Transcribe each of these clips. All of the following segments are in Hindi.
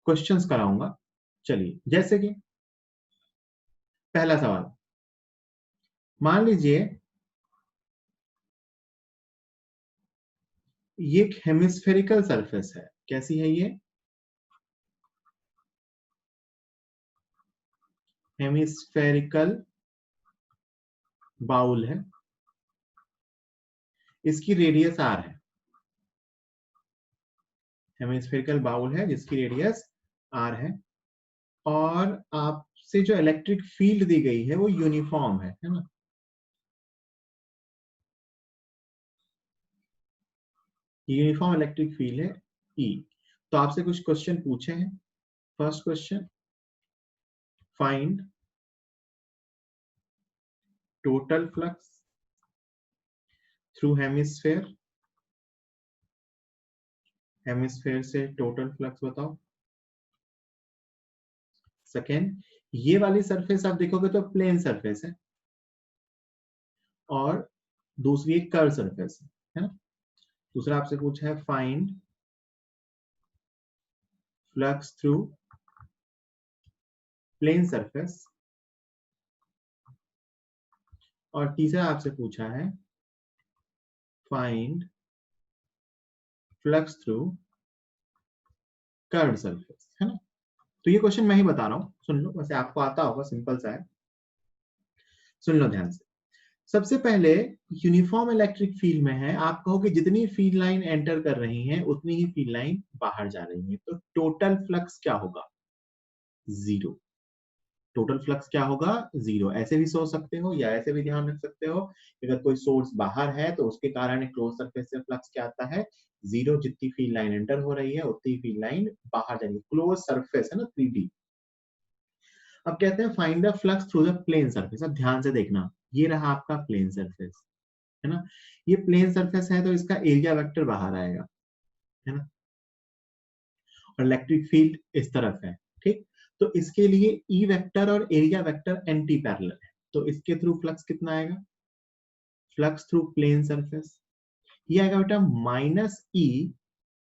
क्वेश्चंस कराऊंगा। चलिए, जैसे कि पहला सवाल, मान लीजिए ये एक हेमिस्फेरिकल सरफेस है। कैसी है ये? हेमिस्फेरिकल बाउल है, इसकी रेडियस आर है। हेमिस्फेरिकल बाउल है जिसकी रेडियस आर है, और आपसे जो इलेक्ट्रिक फील्ड दी गई है वो यूनिफॉर्म है ना। यूनिफॉर्म इलेक्ट्रिक फील्ड है ई। तो आपसे कुछ क्वेश्चन पूछे हैं। First question, find total flux through hemisphere. Hemisphere से टोटल फ्लक्स बताओ। सेकेंड, ये वाली सरफेस आप देखोगे तो प्लेन सरफेस है, और दूसरी एक कर्व सरफेस है ना। दूसरा आपसे पूछा है find flux through plane surface, और तीसरा आपसे पूछा है find flux through curve surface, है ना। तो ये क्वेश्चन मैं ही बता रहा हूं, सुन लो, वैसे आपको आता होगा, सिंपल सा है, सुन लो ध्यान से। सबसे पहले यूनिफॉर्म इलेक्ट्रिक फील्ड में है, आप कहो कि जितनी फील्ड लाइन एंटर कर रही हैं उतनी ही फील्ड लाइन बाहर जा रही है, तो टोटल फ्लक्स क्या होगा? जीरो। टोटल फ्लक्स क्या होगा? जीरो। ऐसे भी सोच सकते हो या ऐसे भी ध्यान रख सकते हो, अगर कोई सोर्स बाहर है तो उसके कारण एक क्लोज सरफेस से फ्लक्स क्या आता है? जीरो। जितनी फील्ड लाइन एंटर हो रही है उतनी फील्ड लाइन बाहर जा रही है, क्लोज सरफेस है ना, 3D। अब कहते हैं find the flux through the plane surface. अब ध्यान से देखना, ये रहा आपका प्लेन सरफेस, है ना। ये प्लेन सरफेस है तो इसका एरिया वेक्टर बाहर आएगा, है ना, और इलेक्ट्रिक फील्ड इस तरफ है, ठीक। तो इसके लिए ई वेक्टर और एरिया वेक्टर एंटी पैरेलल है, तो इसके थ्रू फ्लक्स कितना आएगा? फ्लक्स थ्रू प्लेन सरफेस ये आएगा बेटा minus E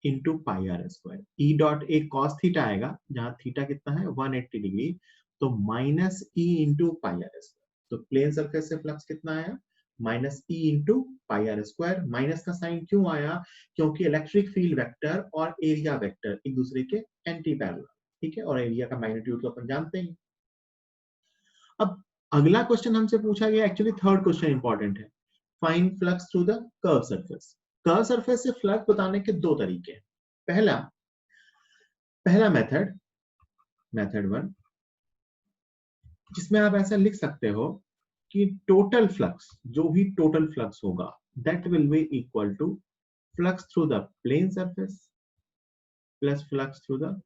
into pi r square. E dot A cos theta आएगा, जहां थीटा कितना है? 180 डिग्री, तो minus E into pi r square. तो प्लेन सरफेस से फ्लक्स कितना आया? Minus E into pi r square. Minus का साइन क्यों आया? क्योंकि इलेक्ट्रिक फील्ड वेक्टर और एरिया वेक्टर एक दूसरे के एंटी पैरेलल, ठीक है, और एरिया का मैग्नीट्यूड तो अपन जानते हैं। अब अगला क्वेश्चन हमसे पूछा गया, एक्चुअली थर्ड क्वेश्चन इंपॉर्टेंट है, find flux through the curve surface. Curve surface से फ्लक्स बताने के दो तरीके हैं। पहला पहला मेथड, मेथड वन, जिसमें आप ऐसा लिख सकते हो कि टोटल फ्लक्स, जो भी टोटल फ्लक्स होगा, that will be equal to flux through the plane surface plus flux through the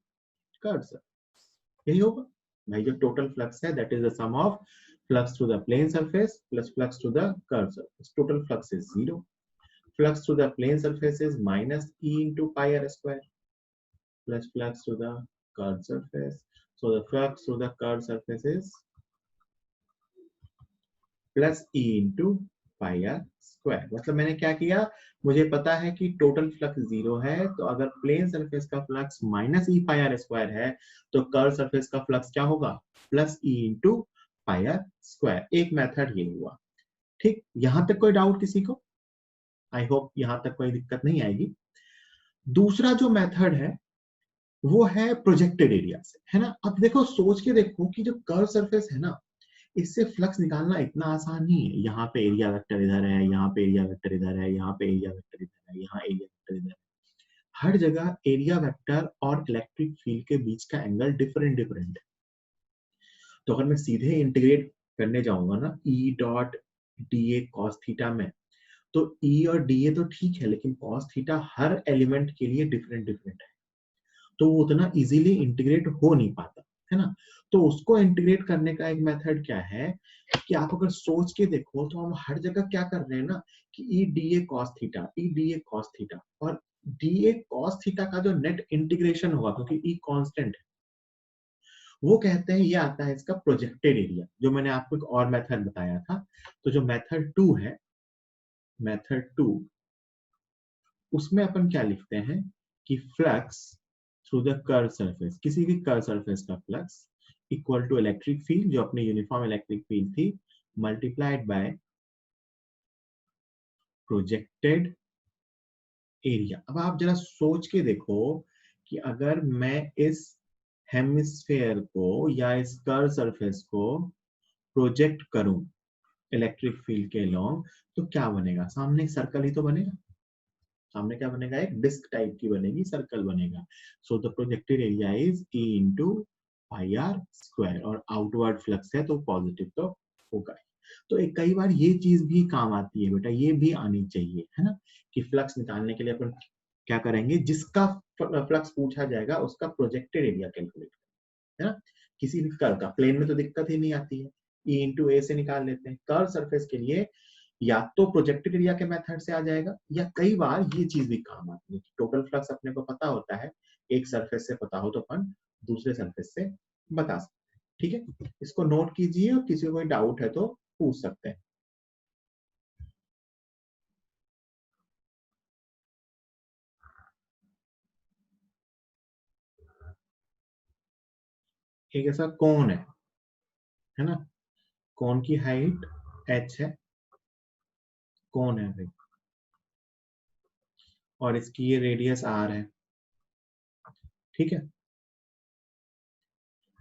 curve surface. यही होगा भाई, जो टोटल फ्लक्स है that is the sum of flux through the plane surface plus flux through the curve surface. Total flux is zero. Flux through the plane surface is minus E into pi r square plus flux through the curved surface. So the flux through the curved surface is plus E into pi r square. मतलब मैंने क्या किया, मुझे पता है कि टोटल फ्लक्स जीरो है, तो अगर प्लेन सरफेस का flux minus E pi r square है तो कर्व सरफेस का फ्लक्स क्या होगा? Plus E into pi r square. एक मेथड ये हुआ, ठीक। यहां तक कोई डाउट किसी को? आई होप यहां तक कोई दिक्कत नहीं आएगी। दूसरा जो मेथड है वो है प्रोजेक्टेड एरिया से, है ना। अब देखो, सोच के देखो कि जो कर्व सरफेस है ना, इससे फ्लक्स निकालना इतना आसान नहीं है। यहाँ पे एरिया वेक्टर इधर है, यहाँ पे एरिया वेक्टर इधर है, यहाँ पे एरिया वेक्टर इधर है, यहाँ एरिया वेक्टर इधर है। हर जगह एरिया वेक्टर और इलेक्ट्रिक फील्ड के बीच का एंगल डिफरेंट डिफरेंट है। तो अगर मैं सीधे इंटीग्रेट करने जाऊंगा ना E dot D A cos theta में, तो ई और डी ए तो ठीक है, लेकिन कॉस थीटा हर एलिमेंट के लिए डिफरेंट डिफरेंट है, तो वो उतना इजीली इंटीग्रेट हो नहीं पाता, है ना। तो उसको इंटीग्रेट करने का एक मेथड क्या है कि आप अगर सोच के देखो तो हम हर जगह क्या कर रहे हैं ना कि E D A cos theta, E D A cos theta, और डी ए कॉस थीटा का जो नेट इंटीग्रेशन होगा, क्योंकि ई कांस्टेंट है, वो कहते हैं ये आता है इसका प्रोजेक्टेड एरिया, जो मैंने आपको एक और मेथड बताया था। तो जो मेथड टू है, मेथड टू, उसमें अपन क्या लिखते हैं कि flux through the curve surface, किसी भी कर्व सरफेस का flux equal to electric field जो अपनी यूनिफॉर्म इलेक्ट्रिक फील्ड थी मल्टीप्लाइड बाय प्रोजेक्टेड एरिया। अब आप जरा सोच के देखो कि अगर मैं इस हेमिस्फेयर को या इस कर्व सरफेस को प्रोजेक्ट करूं इलेक्ट्रिक फील्ड के लॉन्ग, तो क्या बनेगा? सामने एक सर्कल ही तो बनेगा। सामने क्या बनेगा? एक डिस्क टाइप की बनेगी, सर्कल बनेगा। So the projected area is E into pi r square, और आउटवर्ड फ्लक्स है तो पॉजिटिव तो होगा। तो एक कई बार ये चीज भी काम आती है बेटा, ये भी आनी चाहिए, है ना, कि फ्लक्स निकालने के लिए अपन क्या करेंगे, जिसका फ्लक्स पूछा जाएगा उसका प्रोजेक्टेड एरिया कैलकुलेट, है ना। किसी भी कर्व का, प्लेन में तो दिक्कत ही नहीं आती है, E इंटू ए से निकाल लेते हैं। कर्व सरफेस के लिए या तो प्रोजेक्टेड एरिया के मेथड से आ जाएगा, या कई बार ये चीज भी काम आती है, टोटल फ्लक्स अपने को पता होता है, एक सरफेस से पता हो तो अपन दूसरे सरफेस से बता सकते हैं। ठीक है, इसको नोट कीजिए और किसी को कोई डाउट है तो पूछ सकते हैं। एक ऐसा कोन है ना, कोन की हाइट h है, कोन है भाई, और इसकी ये रेडियस r है। ठीक है,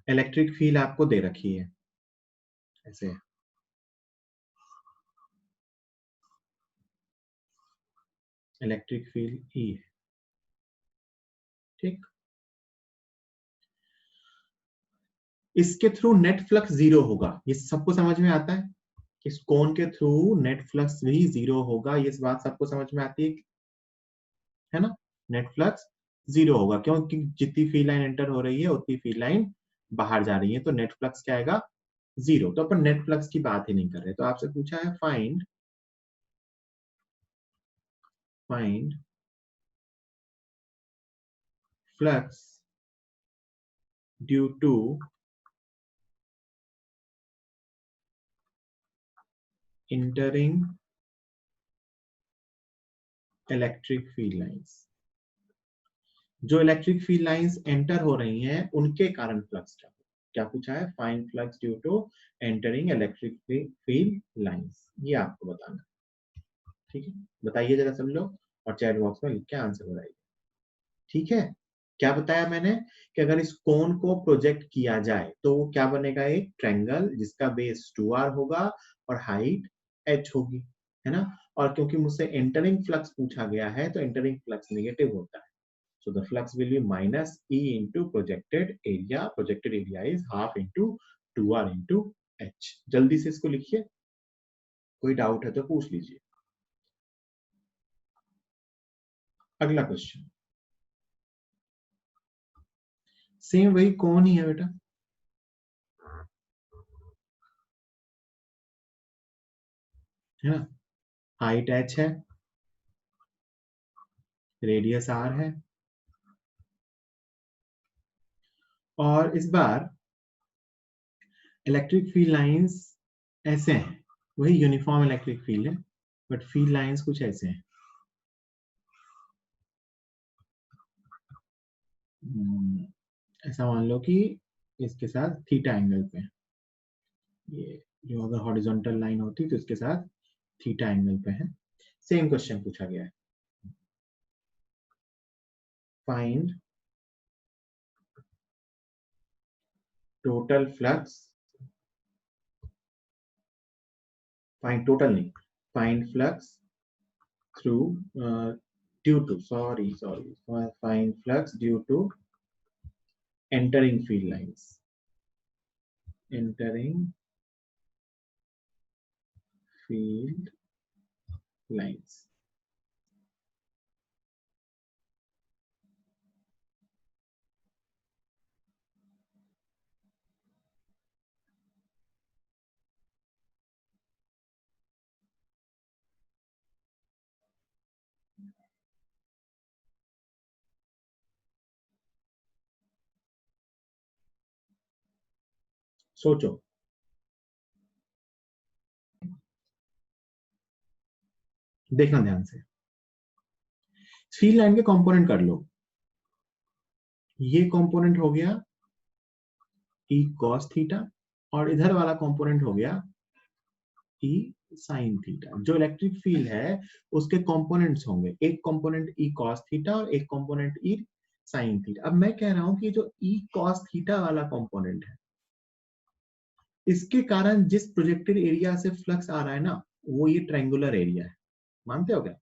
इलेक्ट्रिक फील्ड आपको दे रखी है ऐसे, इलेक्ट्रिक फील्ड E है। ठीक, इसके थ्रू नेट फ्लक्स जीरो होगा, ये सबको समझ में आता है। इस कोन के थ्रू नेट फ्लक्स भी जीरो होगा, ये बात सबको समझ में आती है ना। नेट फ्लक्स जीरो होगा क्योंकि जितनी फील्ड लाइन एंटर हो रही है उतनी फील्ड लाइन बाहर जा रही है, तो नेट फ्लक्स क्या आएगा? जीरो। तो अपन नेट फ्लक्स की बात ही नहीं कर रहे, तो आपसे पूछा है find find flux due to entering electric field lines. जो इलेक्ट्रिक फील्ड लाइंस एंटर हो रही हैं उनके कारण फ्लक्स क्या, क्या पूछा है? Find flux due to entering electric field lines, ये आपको बताना। ठीक है, बताइए जरा सब लोग, और चैट बॉक्स में लिख के आंसर बताइए। ठीक है, क्या बताया मैंने कि अगर इस कोन को प्रोजेक्ट किया जाए तो वो क्या बनेगा? एक ट्रायंगल जिसका बेस 2r होगा और हाइट h होगी, है ना। और क्योंकि मुझसे एंटरिंग फ्लक्स पूछा गया है तो एंटरिंग फ्लक्स नेगेटिव होता है, so the flux will be minus E into projected area. Projected area is half into 2r into h. जल्दी से इसको लिखिए, कोई डाउट है तो पूछ लीजिए। अगला क्वेश्चन, सेम वही कौन ही है बेटा, है ना। हाइट h है, रेडियस r है, और इस बार इलेक्ट्रिक फील्ड लाइंस ऐसे हैं, वही यूनिफॉर्म इलेक्ट्रिक फील्ड है, बट फील्ड लाइंस कुछ ऐसे हैं। ऐसा मान लो कि इसके साथ थीटा एंगल पे है, ये जो अगर हॉरिजॉन्टल लाइन होती तो इसके साथ थीटा एंगल पे है। सेम क्वेश्चन पूछा गया है, find total flux, find total नहीं, find flux through due to, sorry find flux due to entering field lines, entering field lines. सोचो, देखना ध्यान से, फील्ड लाइन के कंपोनेंट कर लो। ये कंपोनेंट हो गया ई कॉस थीटा और इधर वाला कंपोनेंट हो गया ई साइन थीटा। जो इलेक्ट्रिक फील्ड है उसके कंपोनेंट्स होंगे, एक कंपोनेंट ई कॉस थीटा और एक कंपोनेंट ई साइन थीटा। अब मैं कह रहा हूं कि जो ई कॉस थीटा वाला कंपोनेंट है, इसके कारण जिस प्रोजेक्टेड एरिया से फ्लक्स आ रहा है ना, वो ये ट्रायंगुलर एरिया है। मानते हो क्या?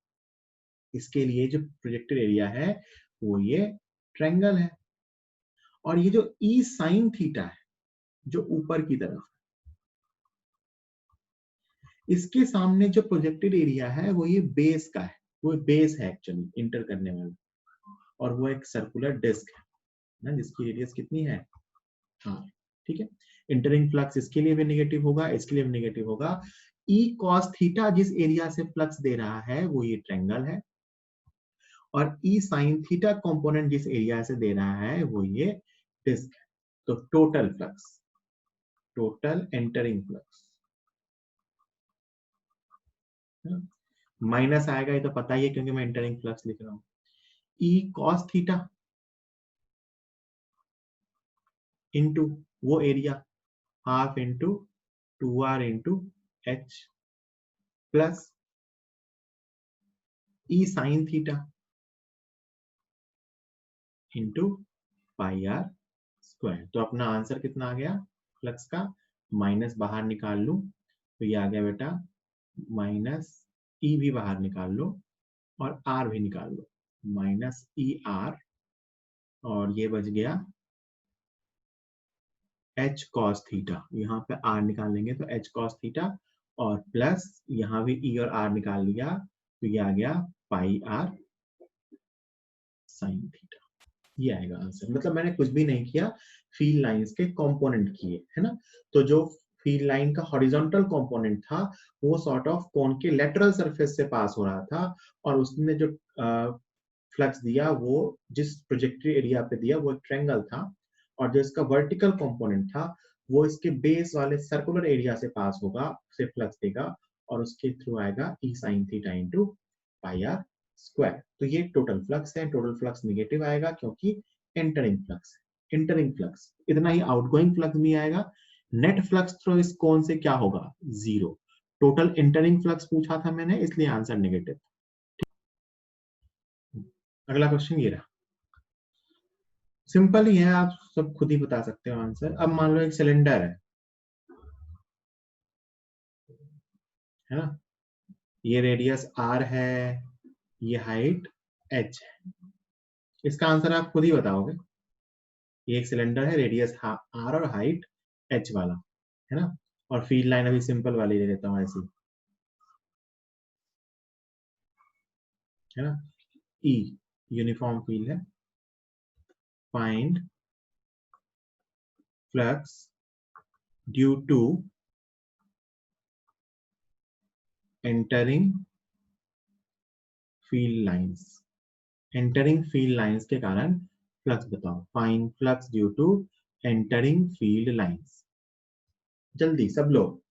इसके लिए जो प्रोजेक्टेड एरिया है वो ये ट्रायंगल है। और ये जो ई साइन थीटा है जो ऊपर की तरफ, इसके सामने जो प्रोजेक्टेड एरिया है वो ये बेस का है। वो बेस है एक्चुअली इंटर करने वाला, और वो एक सर्कुलर डिस्क है ना, जिसकी रेडियस कितनी है, हाँ ठीक है। इंटरिंग फ्लक्स इसके लिए भी नेगेटिव होगा, इसके लिए भी नेगेटिव होगा। ई कॉस थीटा जिस एरिया से फ्लक्स दे रहा है वो ये ट्रायंगल है, और ई साइन थीटा कंपोनेंट जिस एरिया से दे रहा है वो ये डिस्क है। तो total flux, total entering flux minus आएगा, ये तो पता ही है क्योंकि मैं एंटरिंग फ्लक्स लिख रहा हूं। ई कॉस थीटा इंटू वो area half into 2r into H plus E sine theta into pi r square. तो अपना आंसर कितना आ गया फ्लक्स का, माइनस बाहर निकाल लूं तो ये आ गया बेटा माइनस ई भी बाहर निकाल लो और आर भी निकाल लो, माइनस ई आर, और ये बच गया एच कॉस थीटा। यहाँ पे आर निकाल लेंगे तो एच कॉस थीटा, और प्लस यहाँ भी ई और आर निकाल लिया तो ये आ गया पाई आर साइन थीटा। ये आएगा आंसर। मतलब मैंने कुछ भी नहीं किया, फील्ड लाइंस के कंपोनेंट किए है ना। तो जो फील्ड लाइन का हॉरिजॉन्टल कंपोनेंट था वो सॉर्ट ऑफ कोन के लेटरल सरफेस से पास हो रहा था, और उसने जो फ्लक्स दिया वो जिस प्रोजेक्टेड एरिया पे दिया वो एक ट्रायंगल था, और जो इसका वर्टिकल कंपोनेंट था वो इसके बेस वाले सर्कुलर एरिया से पास होगा, उसे फ्लक्स देगा, और उसके थ्रू आएगा E sine theta into pi r square. तो ये टोटल फ्लक्स है। टोटल फ्लक्स निगेटिव आएगा क्योंकि एंटरिंग फ्लक्स है, एंटरिंग फ्लक्स। इतना ही आउटगोइंग फ्लक्स भी आएगा। नेट फ्लक्स थ्रू इस कोन से क्या होगा, जीरो। टोटल एंटरिंग फ्लक्स पूछा था मैंने, इसलिए आंसर नेगेटिव। अगला क्वेश्चन ये रहा, सिंपल ही है, आप सब खुद ही बता सकते हो आंसर। अब मान लो एक सिलेंडर है ना, ये रेडियस r है, ये हाइट h है। इसका आंसर आप खुद ही बताओगे। ये एक सिलेंडर है, रेडियस r और हाइट h वाला है ना, और फील्ड लाइन अभी सिंपल वाली ले लेता हूँ ऐसी, है ना। E यूनिफॉर्म फील्ड है। Find flux due to entering field lines. Entering field lines के कारण फ्लक्स बताओ। Find flux due to entering field lines. जल्दी सब लोग।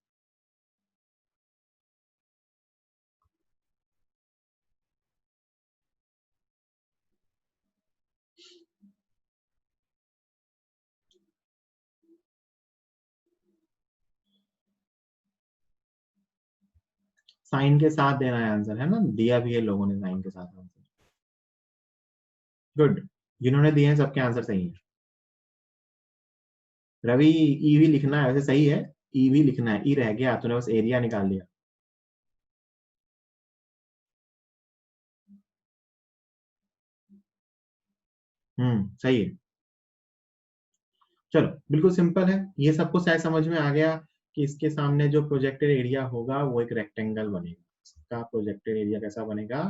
साइन के साथ देना है आंसर, है ना, दिया भी है लोगों ने साइन के साथ आंसर। गुड, जिन्होंने दिए हैं सबके आंसर सही है। रवि ई भी लिखना है, वैसे सही है, ई भी लिखना है, ई रह गया, तूने बस एरिया निकाल लिया। सही है। चलो बिल्कुल सिंपल है, ये सबको शायद समझ में आ गया कि इसके सामने जो प्रोजेक्टेड एरिया होगा वो एक रेक्टेंगल बनेगा। इसका प्रोजेक्टेड एरिया कैसा बनेगा,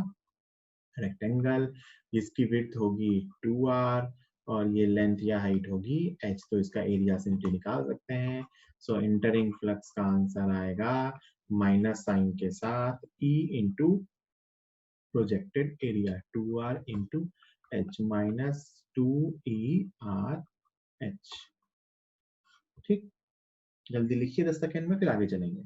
रेक्टेंगल, जिसकी विड्थ होगी 2r और ये लेंथ या हाइट होगी h। तो इसका एरिया सिंपली निकाल सकते हैं। सो इंटरिंग फ्लक्स का आंसर आएगा माइनस साइन के साथ e into projected area 2r into h, minus 2er h। ठीक, जल्दी लिखिए 10 सेकेंड में, फिर आगे चलेंगे।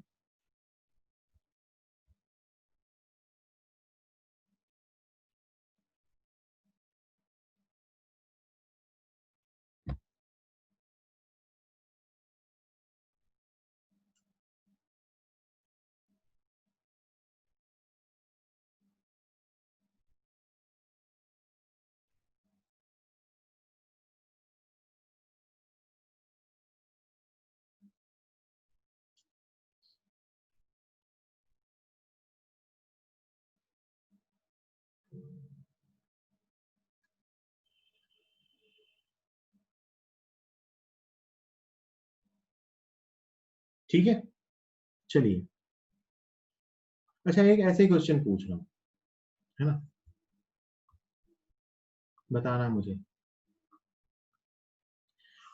ठीक है, चलिए। अच्छा, एक ऐसे ही क्वेश्चन पूछ रहा हूँ, है ना, बताना मुझे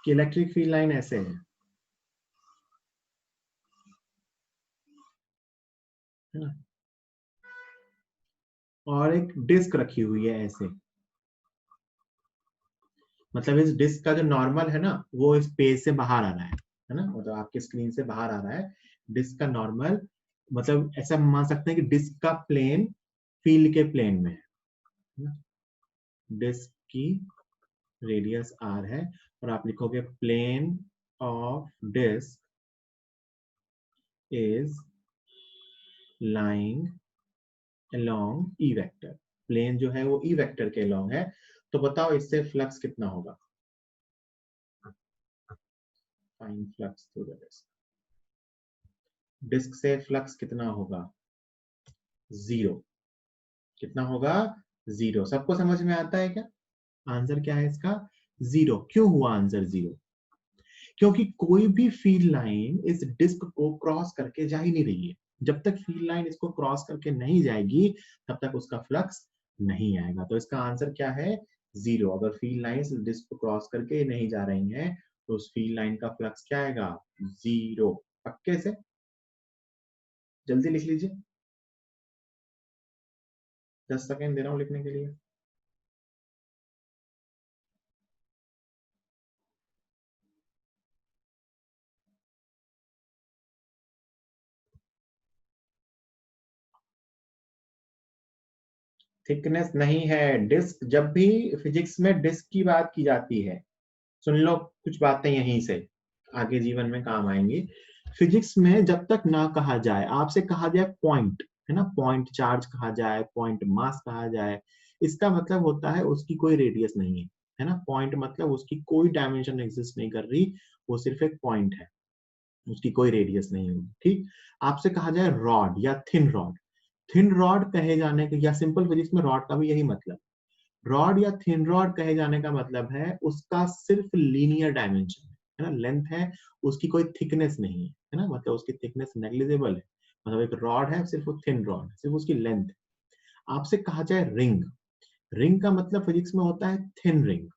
कि इलेक्ट्रिक फील्ड लाइन ऐसे है ना, और एक डिस्क रखी हुई है ऐसे, मतलब इस डिस्क का जो नॉर्मल है ना वो इस पेज से बाहर आ रहा है ना, मतलब आपके स्क्रीन से बाहर आ रहा है डिस्क का नॉर्मल, मतलब ऐसा मान सकते हैं कि डिस्क का प्लेन फील्ड के प्लेन में है ना, डिस्क की रेडियस आर है और आप लिखोगे plane of disc is lying along E vector, plane जो है वो ई वेक्टर के अलोंग है, तो बताओ इससे फ्लक्स कितना होगा, find flux through the disc, disc से फ्लक्स कितना होगा, जीरो, कितना होगा, जीरो। सबको समझ में आता है क्या, आंसर क्या है इसका, जीरो। क्यों हुआ आंसर जीरो, क्योंकि कोई भी फील्ड लाइन इस डिस्क को क्रॉस करके जा ही नहीं रही है, जब तक फील्ड लाइन इसको क्रॉस करके नहीं जाएगी तब तक उसका फ्लक्स नहीं आएगा, तो इसका आंसर क्या है, जीरो। अगर फील्ड लाइन इस डिस्क को क्रॉस करके नहीं जा रही हैं तो उस फील्ड लाइन का फ्लक्स क्या आएगा, जीरो। पक्के से, जल्दी लिख लीजिए, 10 सेकेंड दे रहा हूं लिखने के लिए। थिकनेस नहीं है, डिस्क, जब भी फिजिक्स में डिस्क की बात की जाती है, सुन लो कुछ बातें यहीं से आगे जीवन में काम आएंगी। फिजिक्स में जब तक ना कहा जाए, आपसे कहा जाए पॉइंट, है ना, पॉइंट चार्ज कहा जाए, पॉइंट मास कहा जाए, इसका मतलब होता है उसकी कोई रेडियस नहीं है ना, पॉइंट मतलब उसकी कोई डायमेंशन एग्जिस्ट नहीं कर रही, वो सिर्फ एक पॉइंट है, उसकी कोई रेडियस नहीं होगी, ठीक। आपसे कहा जाए रॉड या थिन रॉड, थिन रॉड कहे जाने के, या सिंपल फिजिक्स में रॉड का भी यही मतलब, रॉड या थिन रॉड कहे जाने का मतलब है उसका सिर्फ लीनियर डायमेंशन है ना, लेंथ है, उसकी कोई थिकनेस नहीं है ना, मतलब उसकी थिकनेस नेग्लिजिबल है, मतलब एक रॉड है सिर्फ वो थिन रॉड, सिर्फ उसकी लेंथ। आपसे कहा जाए रिंग, रिंग का मतलब फिजिक्स में होता है थिन रिंग,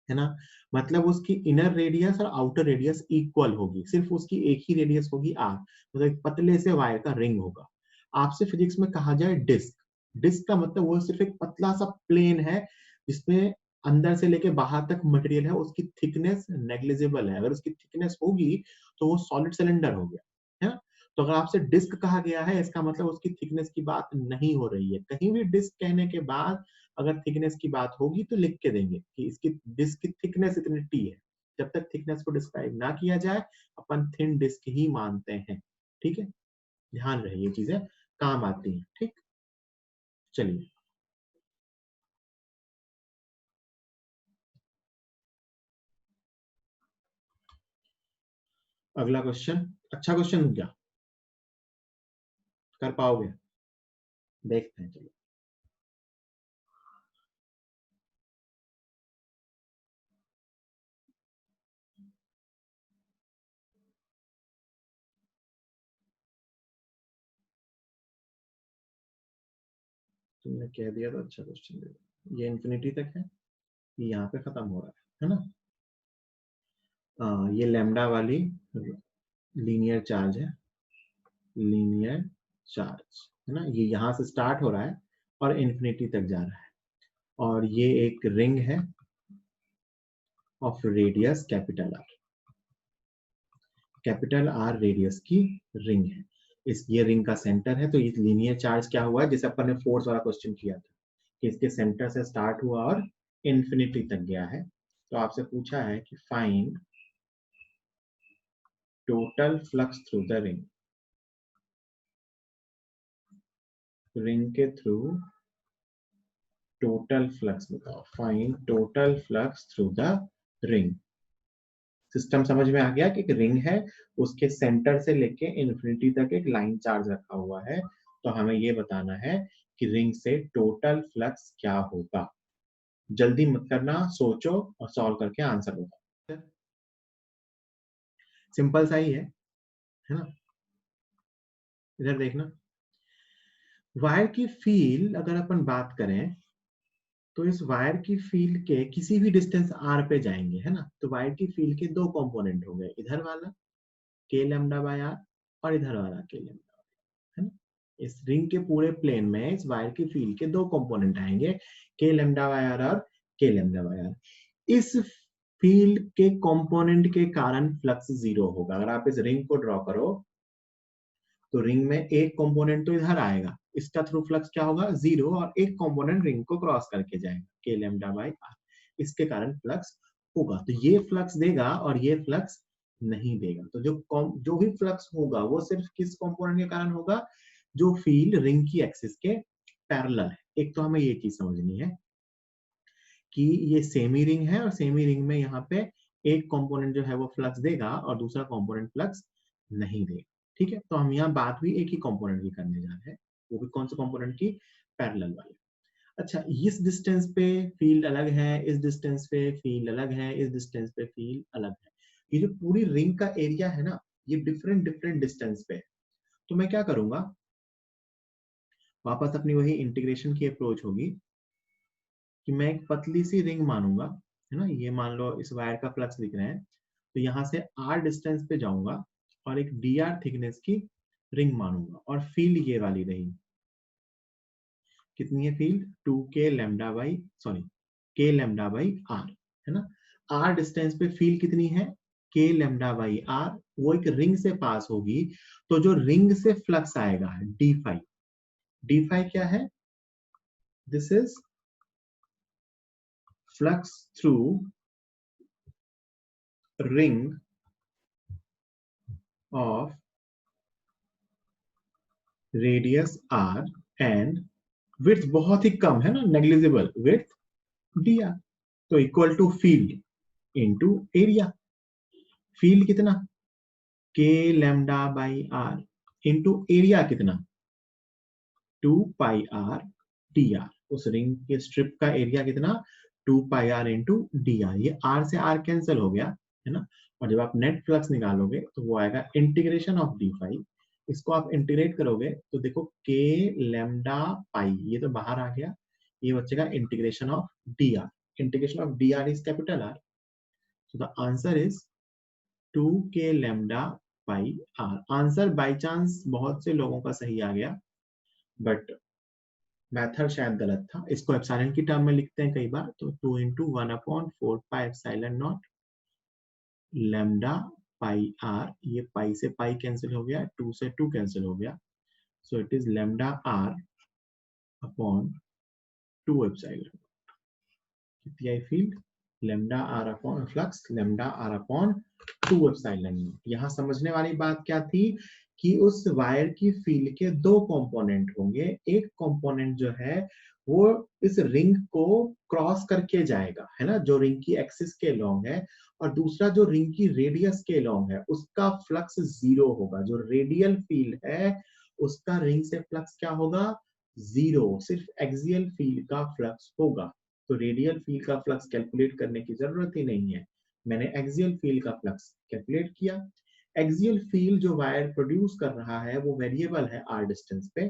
है ना, मतलब उसकी इनर रेडियस और आउटर रेडियस इक्वल होगी, सिर्फ उसकी एक ही रेडियस होगी आर, मतलब एक पतले से वायर का रिंग होगा। आपसे फिजिक्स में कहा जाए डिस्क, डिस्क का मतलब वो सिर्फ एक पतला सा प्लेन है जिसमें अंदर से लेके बाहर तक मटेरियल है, उसकी थिकनेस नेग्लिजिबल है, अगर उसकी थिकनेस होगी तो वो सॉलिड सिलेंडर हो गया, है ना। तो अगर आपसे डिस्क कहा गया है इसका मतलब उसकी थिकनेस की बात नहीं हो रही है, कहीं भी डिस्क कहने के बाद अगर थिकनेस की बात होगी तो लिख के देंगे कि इसकी डिस्क की थिकनेस इतनी टी है, जब तक थिकनेस को डिस्क्राइब ना किया जाए अपन थिन डिस्क ही मानते हैं, ठीक है, ध्यान रहे ये चीजें काम आती हैं, ठीक। चलिए, अगला क्वेश्चन, अच्छा क्वेश्चन क्या, कर पाओगे, देखते हैं, चलो। तुमने कह दिया तो अच्छा क्वेश्चन दे दो, ये इंफिनिटी तक है, ये यहाँ पे खत्म हो रहा है ना, ये लैम्डा वाली लीनियर चार्ज है, लीनियर चार्ज, है ना, ये यहाँ से स्टार्ट हो रहा है और इन्फिनिटी तक जा रहा है, और ये एक रिंग है of radius capital R radius की रिंग है, इस ये रिंग का सेंटर है, तो ये लीनियर चार्ज क्या हुआ है, जैसे अपन ने फोर्स वाला क्वेश्चन किया था कि इसके सेंटर से स्टार्ट हुआ और इन्फिनिटी तक गया है, तो आपसे पूछा है कि find total flux through the ring, ring के थ्रू टोटल फ्लक्स बताओ, find total flux through the ring. System समझ में आ गया कि एक रिंग है, उसके सेंटर से लेके इन्फिनिटी तक एक लाइन चार्ज रखा हुआ है, तो हमें ये बताना है कि रिंग से टोटल फ्लक्स क्या होगा। जल्दी मत करना, सोचो और सॉल्व करके आंसर बताओ, सिंपल सा ही है। है ना। इधर देखना, वायर की फील्ड अगर अपन बात करें तो इस वायर की फील्ड के किसी भी डिस्टेंस r पे जाएंगे, है ना। तो वायर की फील्ड के दो कंपोनेंट हो गए, इधर वाला k लैम्डा बाय r और इधर वाला k लैम्डा, है ना। इस रिंग के पूरे प्लेन में इस वायर की फील्ड के दो कंपोनेंट आएंगे, k लैम्डा बाय r और k लैम्डा बाय r। इस फील्ड के कंपोनेंट के कारण फ्लक्स जीरो होगा। अगर आप इस रिंग को ड्रॉ करो तो रिंग में एक कंपोनेंट तो इधर आएगा, इसका थ्रू फ्लक्स क्या होगा, जीरो, और एक कंपोनेंट रिंग को क्रॉस करके जाएगा, के लैम्डा बाय आर। इसके कारण फ्लक्स होगा। तो ये फ्लक्स देगा और ये फ्लक्स नहीं देगा। तो जो भी फ्लक्स होगा वो सिर्फ किस कंपोनेंट के कारण होगा, जो फील्ड रिंग की एक्सिस के पैरेलल है। एक तो हमें ये चीज समझनी है कि ये सेमी रिंग है और सेमी रिंग में यहाँ पे एक कंपोनेंट जो है वो फ्लक्स देगा और दूसरा कंपोनेंट फ्लक्स नहीं देगा। ठीक है, तो हम यहाँ बात भी एक ही कंपोनेंट की करने जा रहे हैं, वो भी कौन से कंपोनेंट की, पैरेलल वाले। अच्छा, इस डिस्टेंस पे फील्ड अलग है, इस डिस्टेंस पे फील्ड अलग है, इस डिस्टेंस पे फील्ड अलग है। ये जो पूरी रिंग का एरिया है ना, ये डिफरेंट डिफरेंट डिस्टेंस पे है। तो मैं क्या करूंगा, वापस अपनी वही इंटीग्रेशन की अप्रोच होगी कि मैं एक पतली सी रिंग मानूंगा, है ना। ये मान लो इस वायर का फ्लक्स दिख रहे हैं, तो यहाँ से r डिस्टेंस पे जाऊंगा और एक dr थिकनेस की रिंग मानूंगा, और फील्ड ये वाली रही। कितनी है field, 2k lambda by k lambda by r, है ना। r डिस्टेंस पे फील्ड कितनी है, k लैम्डा बाई r, वो एक रिंग से पास होगी। तो जो रिंग से फ्लक्स आएगा d फाई, क्या है, this is flux through ring of radius r and width बहुत ही कम है ना, नेग्लिजिबल विड्थ dr, तो equal to field into area. Field कितना, k lambda by r, into area कितना, 2 पाई r dr। उस रिंग के स्ट्रिप का एरिया कितना, 2 पाई r इंटू dr। ये r से r कैंसिल हो गया, है ना। और जब आप नेट फ्लक्स निकालोगे तो वो आएगा इंटीग्रेशन ऑफ d फाई। इसको आप इंटीग्रेट करोगे तो देखो k लैम्डा पाई, ये तो बाहर आ गया, ये बचेगा integration of dr। Integration of dr is capital R, so the answer is 2k lambda pi r। Answer by chance बहुत से लोगों का सही आ गया, बट मेथड शायद गलत था। इसको एप्सिलॉन की टर्म में लिखते हैं कई बार, तो 2 into 1/4 pi epsilon naught lambda pi r, ये पाई से पाई कैंसिल हो गया, 2 से 2 कैंसिल हो गया, so it is lambda r upon 2 epsilon. कितनी आई field, lambda r upon flux, lambda r upon 2 epsilon. यहाँ समझने वाली बात क्या थी कि उस वायर की फील्ड के दो कंपोनेंट होंगे। एक कंपोनेंट जो है वो इस रिंग को क्रॉस करके जाएगा, है ना, जो रिंग की एक्सिस के लॉन्ग है, और दूसरा जो रिंग की रेडियस के लॉन्ग है उसका फ्लक्स जीरो होगा। जो रेडियल फील्ड है उसका रिंग से फ्लक्स क्या होगा, जीरो। सिर्फ एक्सियल फील्ड का फ्लक्स होगा। तो रेडियल फील्ड का फ्लक्स कैलकुलेट करने की जरूरत ही नहीं है, मैंने एक्सियल फील्ड का फ्लक्स कैलकुलेट किया। एक्सियल फील्ड जो वायर प्रोड्यूस कर रहा है वो वेरिएबल है r डिस्टेंस पे,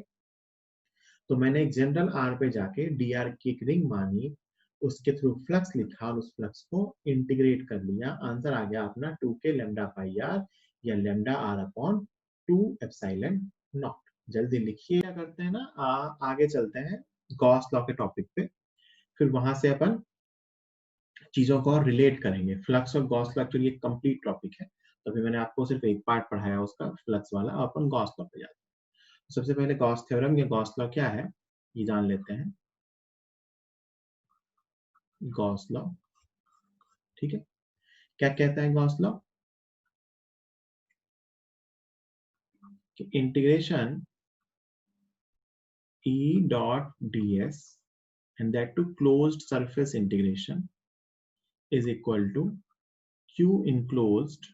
तो मैंने एक जनरल r पे जाके dr की एक रिंग मानी, उसके थ्रू फ्लक्स लिखा और उस फ्लक्स को इंटीग्रेट कर लिया। आंसर आ गया अपना 2k लैम्डा पाई r, या lambda r upon 2 epsilon not. जल्दी लिखिए, क्या करते हैं ना, आगे चलते हैं गॉस लॉ के टॉपिक पे, फिर वहां से अपन चीजों को और रिलेट करेंगे। फ्लक्स और गॉस लॉ एक्चुअली एक कंप्लीट टॉपिक है, तो अभी मैंने आपको सिर्फ एक पार्ट पढ़ाया उसका, फ्लक्स वाला। अपन गॉस लॉ पे जाते हैं। सबसे पहले गॉस थ्योरम या गॉस लॉ क्या है ये जान लेते हैं। गॉस लॉ, ठीक है, क्या कहता है गॉस लॉ, कि integration E dot ds and that to closed surface integration is equal to Q enclosed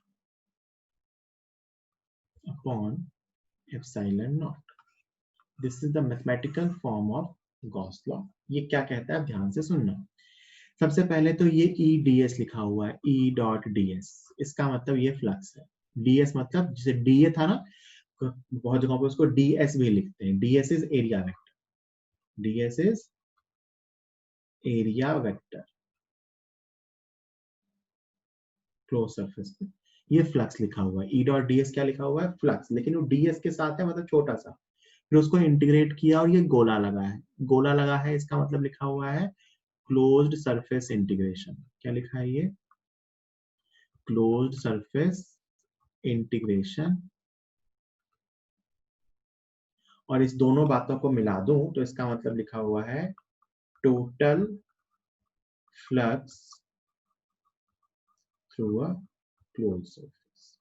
upon epsilon naught. This is the mathematical form of Gauss law. ये क्या कहता है, ध्यान से सुनना। सबसे पहले तो ये E ds लिखा हुआ है, E dot ds, इसका मतलब ये फ्लक्स है। डीएस मतलब जैसे डीए था ना, बहुत जगहों पे उसको डीएस भी लिखते हैं। DS is area vector, DS is area vector close surface पे। ये फ्लक्स लिखा हुआ है, ई डॉट डीएस क्या लिखा हुआ है, फ्लक्स, लेकिन वो डीएस के साथ है मतलब छोटा सा। फिर उसको इंटीग्रेट किया और ये गोला लगा है, गोला लगा है इसका मतलब लिखा हुआ है क्लोज्ड सरफेस इंटीग्रेशन। क्या लिखा है ये, क्लोज्ड सरफेस इंटीग्रेशन। और इस दोनों बातों को मिला दूं तो इसका मतलब लिखा हुआ है total flux through a closed surface.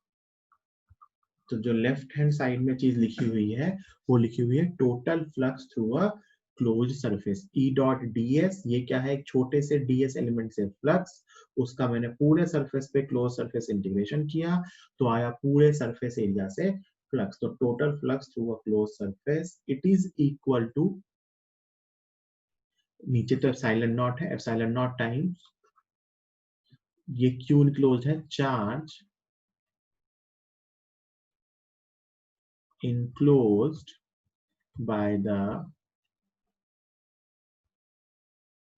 तो जो लेफ्ट हैंड साइड में चीज लिखी हुई है वो लिखी हुई है total flux through a closed surface. E dot DS ये क्या है, एक छोटे से डीएस एलिमेंट से फ्लक्स, उसका मैंने पूरे सरफेस पे क्लोज सरफेस इंटीग्रेशन किया तो आया पूरे सरफेस एरिया से फ्लक्स। तो total flux through a close surface it is equal to, नीचे तो एप्सिलॉन नॉट है, एप्सिलॉन नॉट टाइम्स ये क्यू इनक्लोज है, charge enclosed by the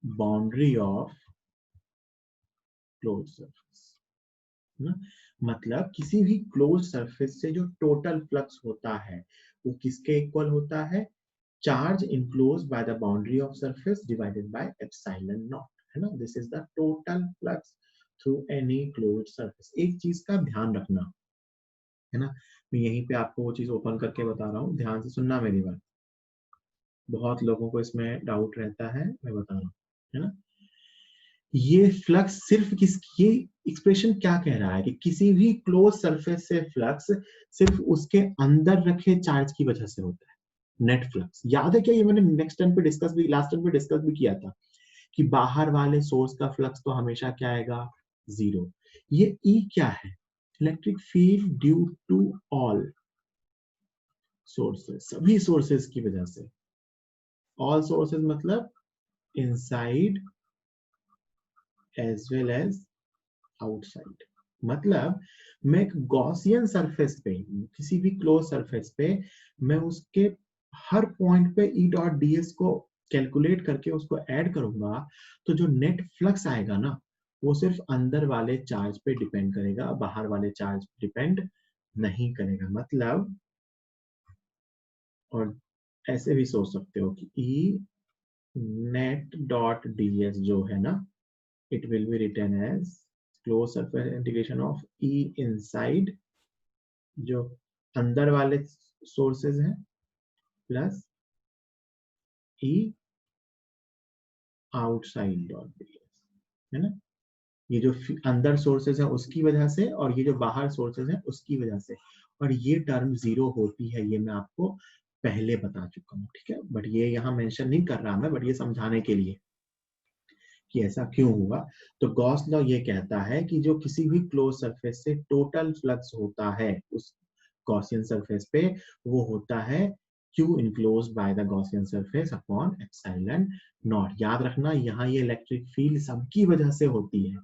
boundary of closed surface ना। मतलब किसी भी क्लोज सरफेस से जो टोटल फ्लक्स होता है वो किसके इक्वल होता है, charge enclose by the boundary of surface divided by epsilon naught, है ना। This is the total flux through any close surface. एक चीज का ध्यान रखना, है ना, मैं यहीं पे आपको वो चीज ओपन करके बता रहा हूँ, ध्यान से सुनना मेरी बात। बहुत लोगों को इसमें डाउट रहता है, मैं बता रहा हूँ, है ना। ये फ्लक्स सिर्फ किस, ये एक्सप्रेशन क्या कह रहा है कि किसी भी क्लोज सरफेस से फ्लक्स सिर्फ उसके अंदर रखे चार्ज की वजह से होता है, नेट फ्लक्स। याद है क्या, ये मैंने नेक्स्ट टर्म पे डिस्कस भी, लास्ट टर्म पे डिस्कस भी किया था कि बाहर वाले सोर्स का फ्लक्स तो हमेशा क्या आएगा, जीरो। ये ई क्या है, electric field due to all sources, सभी सोर्सेस की वजह से। ऑल सोर्सेस मतलब inside as well as outside. मतलब मैं एक गॉसियन सरफेस पे, किसी भी क्लोज सरफेस पे, मैं उसके हर पॉइंट पे ई डॉट डीएस को कैलकुलेट करके उसको ऐड करूंगा तो जो नेट फ्लक्स आएगा ना वो सिर्फ अंदर वाले चार्ज पे डिपेंड करेगा, बाहर वाले चार्ज पे डिपेंड नहीं करेगा। मतलब, और ऐसे भी सोच सकते हो कि ई नेट डॉट डीएस जो है ना, it will be written as closed surface integration of E inside जो अंदर वाले सोर्सेज हैं plus E outside dot DS, है ना। ये जो अंदर सोर्सेज है उसकी वजह से और ये जो बाहर सोर्सेज है उसकी वजह से, और ये टर्म जीरो होती है, ये मैं आपको पहले बता चुका हूँ, ठीक है। बट ये यहाँ मेंशन नहीं कर रहा मैं, बट ये समझाने के लिए कि ऐसा क्यों हुआ। तो गॉस लॉ ये कहता है कि जो किसी भी क्लोज सरफेस से टोटल फ्लक्स होता है उस गॉसियन सरफेस पे, वो होता है Q enclosed by the Gaussian surface upon epsilon naught। याद रखना यहाँ ये इलेक्ट्रिक फील्ड सबकी वजह से होती है,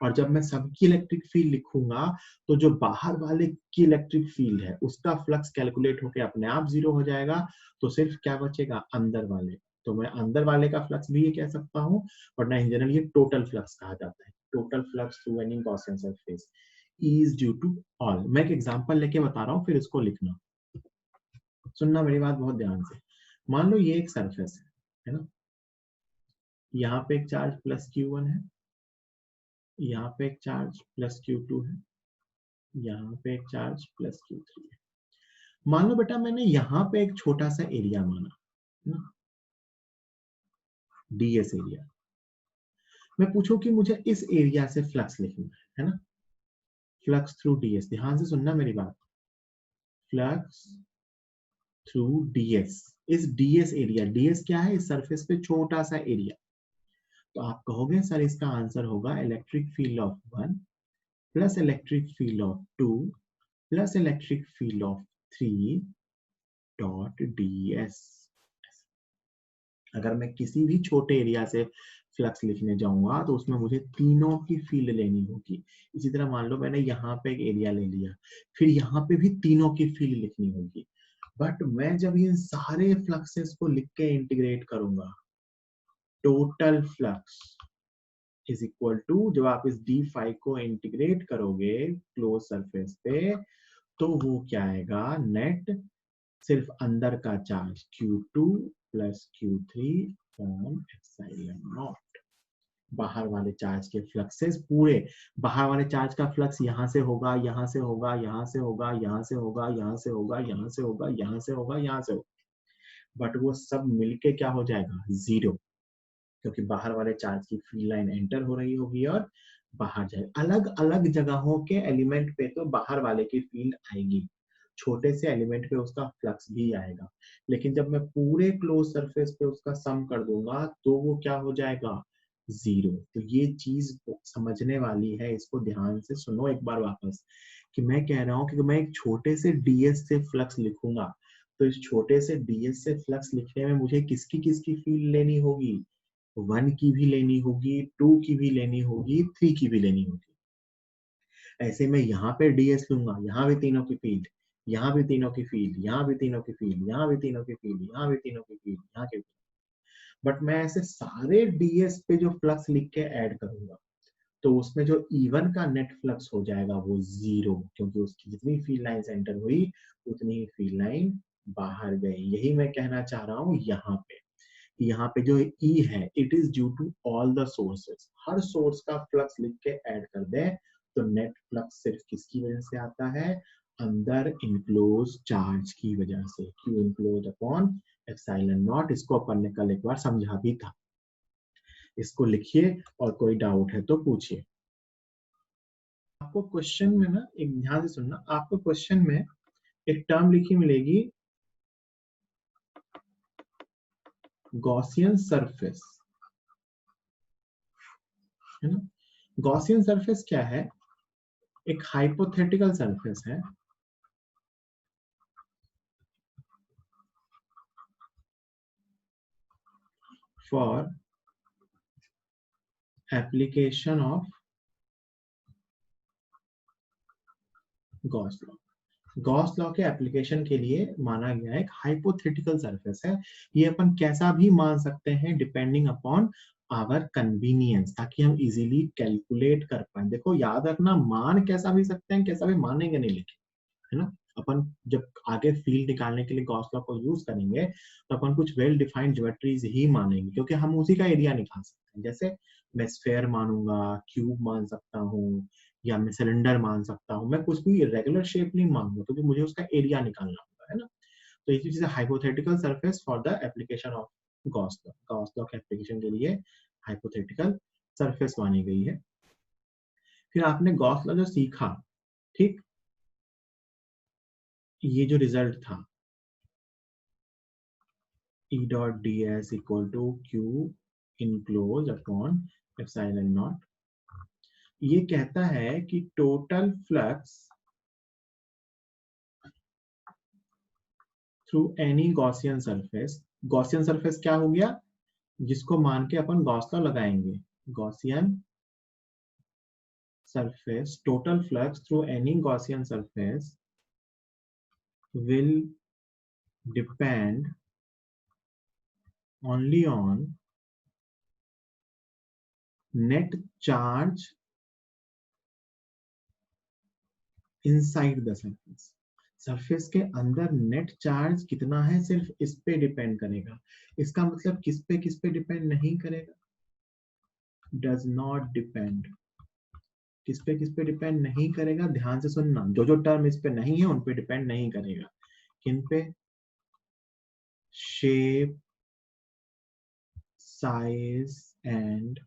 और जब मैं सबकी इलेक्ट्रिक फील्ड लिखूंगा तो जो बाहर वाले की इलेक्ट्रिक फील्ड है उसका फ्लक्स कैलकुलेट होकर अपने आप जीरो हो जाएगा, तो सिर्फ क्या बचेगा, अंदर वाले। तो मैं अंदर वाले का फ्लक्स भी ये कह सकता हूँ, वरना इन जनरल ये टोटल फ्लक्स कहा जाता है। Total flux through any Gaussian surface is due to all. मैं एक एग्जांपल लेके बता रहा हूँ, फिर इसको लिखना, सुनना मेरी बात बहुत ध्यान से। मान लो ये एक सरफेस है ना, यहाँ पे एक चार्ज प्लस Q1 है, यहाँ पे एक चार्ज प्लस Q2 है, यहाँ पे एक चार्ज प्लस Q3 है। मान लो बेटा मैंने यहाँ पे एक छोटा सा एरिया माना, डीएस एरिया। मैं पूछूं कि मुझे इस एरिया से फ्लक्स लिखना है ना, फ्लक्स थ्रू डीएस, ध्यान से सुनना मेरी बात, फ्लक्स थ्रू डीएस, इस डीएस एरिया, डीएस क्या है, इस सरफेस पे छोटा सा एरिया। तो आप कहोगे सर इसका आंसर होगा electric field of 1 plus electric field of 2 plus electric field of 3 dot DS. अगर मैं किसी भी छोटे एरिया से फ्लक्स लिखने जाऊंगा तो उसमें मुझे तीनों की फील्ड लेनी होगी। इसी तरह मान लो मैंने यहाँ पे एक एरिया ले लिया, फिर यहाँ पे भी तीनों की फील्ड लिखनी होगी। बट मैं जब इन सारे फ्लक्सेस को लिख के इंटीग्रेट करूंगा, total flux is equal to, जब आप इस d5 को इंटीग्रेट करोगे क्लोज सरफेस पे, तो वो क्या आएगा, नेट सिर्फ अंदर का charge Q2 plus Q3 on epsilon not. बाहर वाले चार्ज के फ्लक्सेस पूरे, बाहर वाले चार्ज का फ्लक्स यहाँ से होगा, यहाँ से होगा, यहाँ से होगा, यहाँ से होगा, यहाँ से होगा, यहाँ से होगा, यहाँ से होगा, यहाँ से होगा, बट वो सब मिलके क्या हो जाएगा, जीरो, क्योंकि बाहर वाले चार्ज की फील्ड लाइन एंटर हो रही होगी और बाहर जाए। अलग अलग जगहों के एलिमेंट पे तो बाहर वाले की फील्ड आएगी, छोटे से एलिमेंट पे उसका फ्लक्स भी आएगा, लेकिन जब मैं पूरे क्लोज सरफेस पे उसका सम कर दूंगा तो वो क्या हो जाएगा, जीरो। तो ये चीज समझने वाली है, इसको ध्यान से सुनो एक बार वापस, कि मैं कह रहा हूँ कि मैं एक छोटे से ds से फ्लक्स लिखूंगा, तो इस छोटे से ds से फ्लक्स लिखने में मुझे किसकी किसकी फील्ड लेनी होगी, 1 की भी लेनी होगी, 2 की भी लेनी होगी, 3 की भी लेनी होगी। ऐसे में यहाँ पे ds लूंगा, यहाँ भी तीनों की फील्ड, यहाँ भी तीनों की फील्ड, यहाँ भी तीनों की फील्ड, यहाँ भी तीनों की फील्ड, यहाँ भी तीनों की फील्ड, यहाँ के, बट मैं ऐसे सारे ds पे जो फ्लक्स लिख के ऐड करूंगा, तो उसमें जो E1 का नेट फ्लक्स हो जाएगा वो जीरो, क्योंकि उसकी जितनी फील्ड लाइन एंटर हुई उतनी ही फील्ड लाइन बाहर गई। यही मैं कहना चाह रहा हूँ यहाँ पे, यहाँ पे जो E है, it is due to all the sources, हर सोर्स का फ्लक्स लिख के ऐड कर दे तो नेट फ्लक्स सिर्फ किसकी वजह से आता है, अंदर इनक्लोज चार्ज की वजह से, Q enclose upon epsilon not. इसको अपन ने कल एक बार समझा भी था, इसको लिखिए और कोई डाउट है तो पूछिए। आपको क्वेश्चन में ना, एक ध्यान से सुनना, आपको क्वेश्चन में एक टर्म लिखी मिलेगी, गॉसियन सरफेस, है ना। गॉसियन सरफेस क्या है, एक हाइपोथेटिकल सरफेस है for application of Gauss law. Gauss law के एप्लीकेशन के लिए माना गया एक हाइपोथेटिकल सरफेस है। ये अपन कैसा भी मान सकते हैं डिपेंडिंग अपॉन आवर कन्वीनियंस, ताकि हम इजीली कैलकुलेट कर पाए। देखो याद रखना, मान कैसा भी सकते हैं, कैसा भी मानेंगे नहीं, लेकिन है ना, अपन जब आगे फील्ड निकालने के लिए गॉस लॉ को यूज करेंगे तो अपन कुछ वेल डिफाइंड ज्योमेट्रीज ही मानेंगे, क्योंकि हम उसी का एरिया निकाल सकते हैं। जैसे मैं स्फेयर मानूंगा, क्यूब मान सकता हूँ, या मैं सिलेंडर मान सकता हूँ, मैं कुछ भी रेगुलर शेप नहीं मानूंगा क्योंकि मुझे उसका एरिया निकालना होगा, है ना। तो ये चीज hypothetical surface for the application of Gauss law, Gauss law के एप्लीकेशन के लिए हाइपोथेटिकल सरफेस मानी गई है। फिर आपने गॉस लॉ जो सीखा, ठीक, ये जो रिजल्ट था E dot ds equal to Q enclosed upon epsilon naught, ये कहता है कि total flux through any Gaussian surface, Gaussian surface क्या हो गया, जिसको मान के अपन गॉस लॉ लगाएंगे, Gaussian surface, total flux through any Gaussian surface will depend only on net charge inside the surface। Surface के अंदर नेट चार्ज कितना है सिर्फ इस पे डिपेंड करेगा। इसका मतलब किस पे डिपेंड नहीं करेगा, डज नॉट डिपेंड, किस पे डिपेंड नहीं करेगा। ध्यान से सुनना, जो जो टर्म इस पे नहीं है उन पे डिपेंड नहीं करेगा। किन पे, shape, size and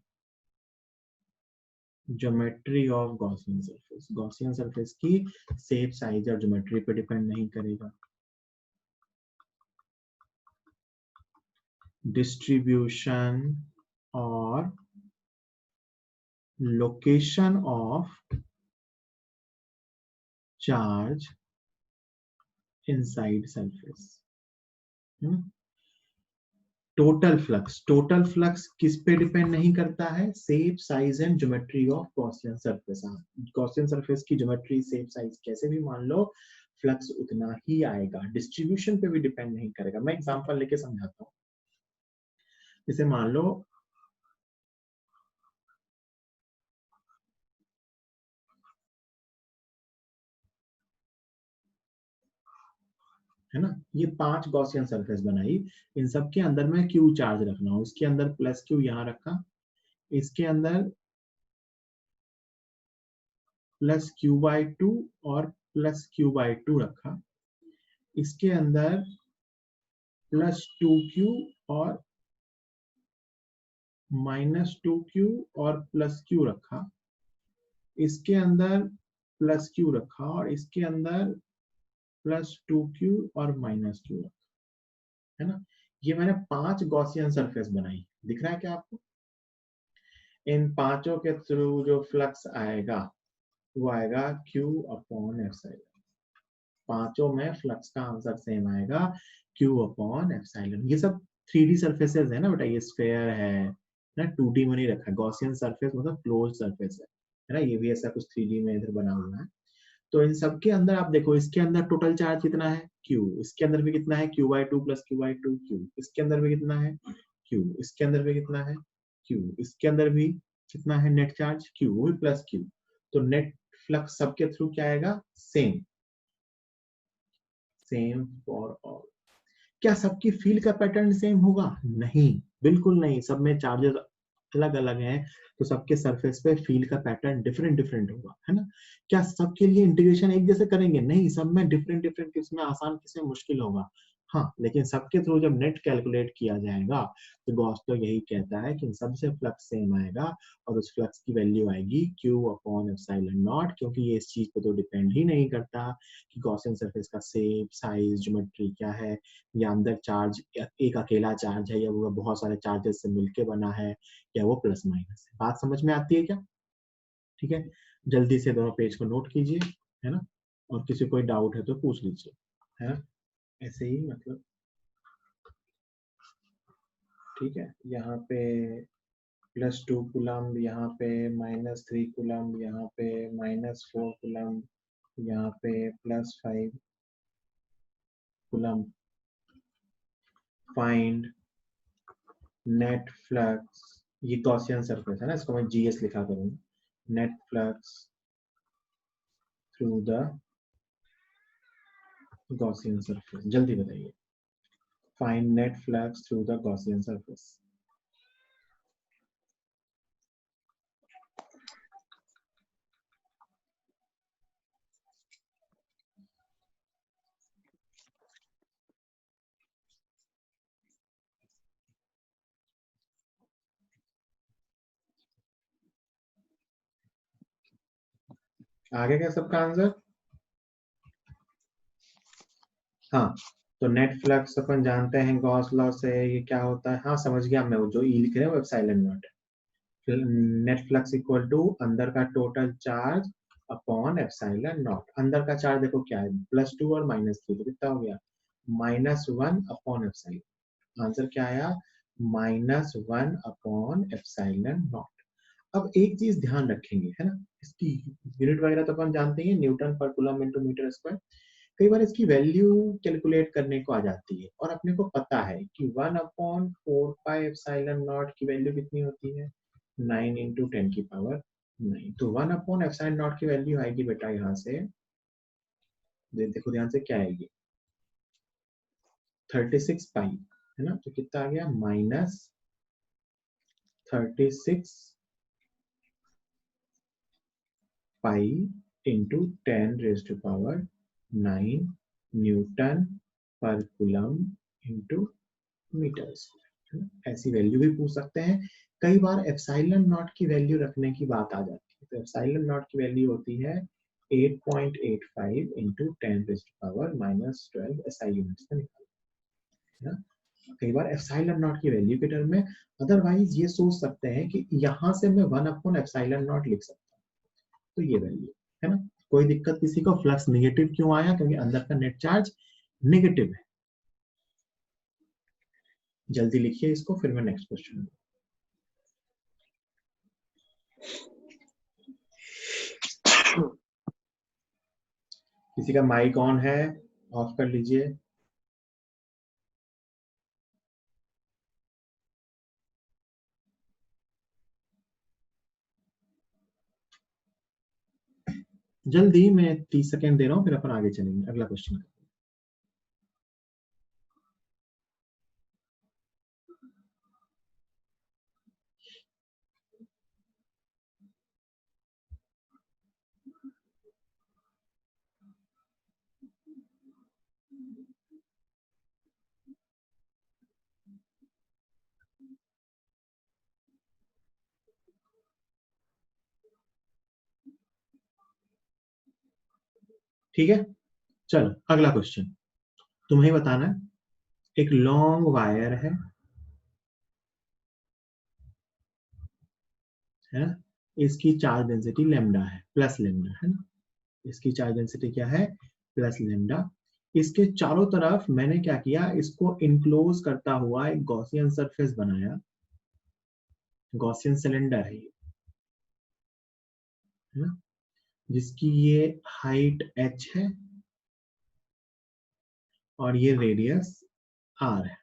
geometry of Gaussian surface, Gaussian surface की शेप, साइज और ज्योमेट्री पे डिपेंड नहीं करेगा। डिस्ट्रीब्यूशन और location of charge inside surface, total flux किस पे डिपेंड नहीं करता है? Shape, size and geometry of Gaussian surface. Gaussian surface की ज्योमेट्री, शेप, साइज कैसे भी मान लो, फ्लक्स उतना ही आएगा, डिस्ट्रीब्यूशन पे भी डिपेंड नहीं करेगा। मैं एग्जांपल लेके समझाता हूँ। जैसे मान लो है ना, ये 5 गॉसियन सरफेस बनाई, इन सब के अंदर मैं क्यू चार्ज रखना हूँ, इसके अंदर प्लस क्यू यहाँ रखा, इसके अंदर प्लस क्यू बाई 2 और प्लस क्यू बाई 2 रखा, इसके अंदर प्लस 2q और माइनस 2q और प्लस q रखा, इसके अंदर प्लस q रखा और इसके अंदर प्लस 2q और माइनस q रखा, है ना। ये मैंने 5 गॉसियन सरफेस बनाई, दिख रहा है क्या आपको? इन पांचों के थ्रू जो फ्लक्स आएगा वो आएगा Q अपॉन एप्सिलॉन। पांचों में फ्लक्स का आंसर सेम आएगा, Q अपॉन एप्सिलॉन। ये सब 3D सरफेसेस है ना बेटा, ये स्फेयर है ना, 2D में नहीं रखा। गॉसियन सरफेस मतलब क्लोज सरफेस है ना, ये भी ऐसा कुछ 3D में इधर बना हुआ है। तो इन सब के अंदर आप देखो, इसके अंदर टोटल चार्ज कितना है? Q। इसके अंदर भी कितना है? Q by 2 plus Q by 2 Q। इसके अंदर भी कितना है? Q। इसके अंदर भी कितना है? Q। इसके अंदर भी कितना है net charge? Q plus Q। तो नेट फ्लक्स सबके थ्रू क्या आएगा? Same, same for all. क्या सबकी फील्ड का पैटर्न सेम होगा? नहीं, बिल्कुल नहीं, सब में चार्जेस अलग अलग हैं, तो सबके सरफेस पे फील्ड का पैटर्न डिफरेंट डिफरेंट होगा, है ना। क्या सबके लिए इंटीग्रेशन एक जैसे करेंगे? नहीं, सब में डिफरेंट डिफरेंट, किसमें आसान किसमें मुश्किल होगा। हाँ, लेकिन सबके थ्रू जब नेट कैलकुलेट किया जाएगा तो गॉस तो यही कहता है कि इन सबसे फ्लक्स सेम आएगा, और उस फ्लक्स की वैल्यू आएगी Q अपॉन एप्सिलॉन नॉट, क्योंकि ये इस चीज पे तो डिपेंड ही नहीं करता कि गॉसियन सरफेस का शेप, साइज, ज्योमेट्री क्या है, या अंदर चार्ज एक अकेला चार्ज है, या वो बहुत सारे चार्जेस से मिलके बना है, या वो प्लस माइनस है। बात समझ में आती है क्या? ठीक है, जल्दी से दोनों पेज को नोट कीजिए, है ना, और किसी कोई डाउट है तो पूछ लीजिए, है ना, ऐसे ही मतलब। ठीक है, यहाँ पे प्लस 2 कूलम, यहाँ पे माइनस 3 कूलम, यहाँ पे माइनस 4 कूलम, यहाँ पे plus 5 coulomb. Find net flux, ये गॉसियन सरफेस है ना, इसको मैं GS लिखा करूंगा, net flux through the Gaussian surface. जल्दी बताइए, find net flux through the Gaussian surface. आगे क्या सबका आंसर? हाँ, तो नेट फ्लक्स अपन जानते हैं गॉस लॉ से, ये क्या होता है? हाँ समझ गया मैं, वो जो ई लिख रहे हैं वो एप्सिलॉन नॉट है। नेट फ्लक्स इक्वल टू अंदर का total charge upon epsilon not. अंदर का चार्ज देखो क्या है, +2 और -3, तो कितना हो गया? -1 अपॉन एप्सिलॉन। आंसर क्या आया? -1 अपॉन एप्सिलॉन नॉट। अब एक चीज ध्यान रखेंगे, है ना, इसकी यूनिट वगैरह तो अपन जानते हैं, न्यूटन पर कूलम इनटू मीटर स्क्वायर। कई बार इसकी वैल्यू कैलकुलेट करने को आ जाती है, और अपने को पता है कि 1/4π की वैल्यू कितनी होती है? 9 इंटू 10⁻⁹। तो 1/ε0 की वैल्यू आएगी बेटा यहाँ से, देखो ध्यान से क्या आएगी, 36π, है ना, तो कितना आ गया? -36π इंटू 10⁹ न्यूटन पर कूलम इंटू मीटर स्क्वायर। ऐसी वैल्यू भी पूछ सकते हैं। कई बार एप्सिलॉन नॉट की वैल्यू रखने की बात आ जाती है, तो एप्सिलॉन नॉट की वैल्यू होती है 8.85 इंटू 10⁻⁻12 SI यूनिट्स में निकालना, है ना। कई बार एप्सिलॉन नॉट की वैल्यू के टर्म में, अदरवाइज ये सोच सकते हैं कि यहाँ से मैं 1/ε0 लिख सकता हूँ, तो ये वैल्यू, है ना। कोई दिक्कत किसी को? फ्लक्स निगेटिव क्यों आया? क्योंकि अंदर का नेट चार्ज निगेटिव है। जल्दी लिखिए इसको, फिर मैं नेक्स्ट क्वेश्चन। किसी का माइक ऑन है, ऑफ कर लीजिए। जल्दी, मैं 30 सेकेंड दे रहा हूँ, फिर अपन आगे चलेंगे अगला क्वेश्चन। ठीक है, चलो अगला क्वेश्चन। तुम्हें बताना है, एक लॉन्ग वायर है ना, इसकी चार्ज डेंसिटी लेमडा है, प्लस लेमडा है ना। इसकी चार्ज डेंसिटी क्या है, प्लस लेमडा। इसके चारों तरफ मैंने क्या किया, इसको इनक्लोज करता हुआ एक गॉसियन सरफेस बनाया। गॉसियन सिलेंडर है ये, है ना, जिसकी ये हाइट h है और ये रेडियस r है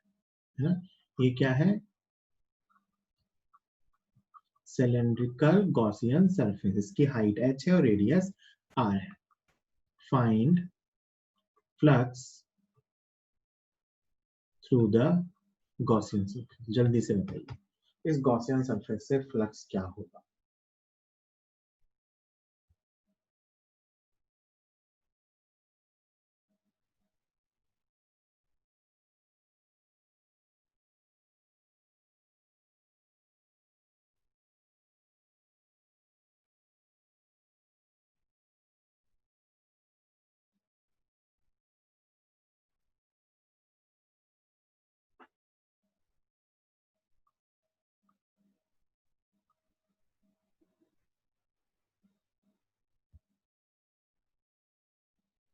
ना। ये क्या है, सिलेंड्रिकल गॉसियन सरफेस, इसकी हाइट h है और रेडियस r है। Find flux through the Gaussian surface. जल्दी से बताइए, इस गॉसियन सरफेस से फ्लक्स क्या होगा।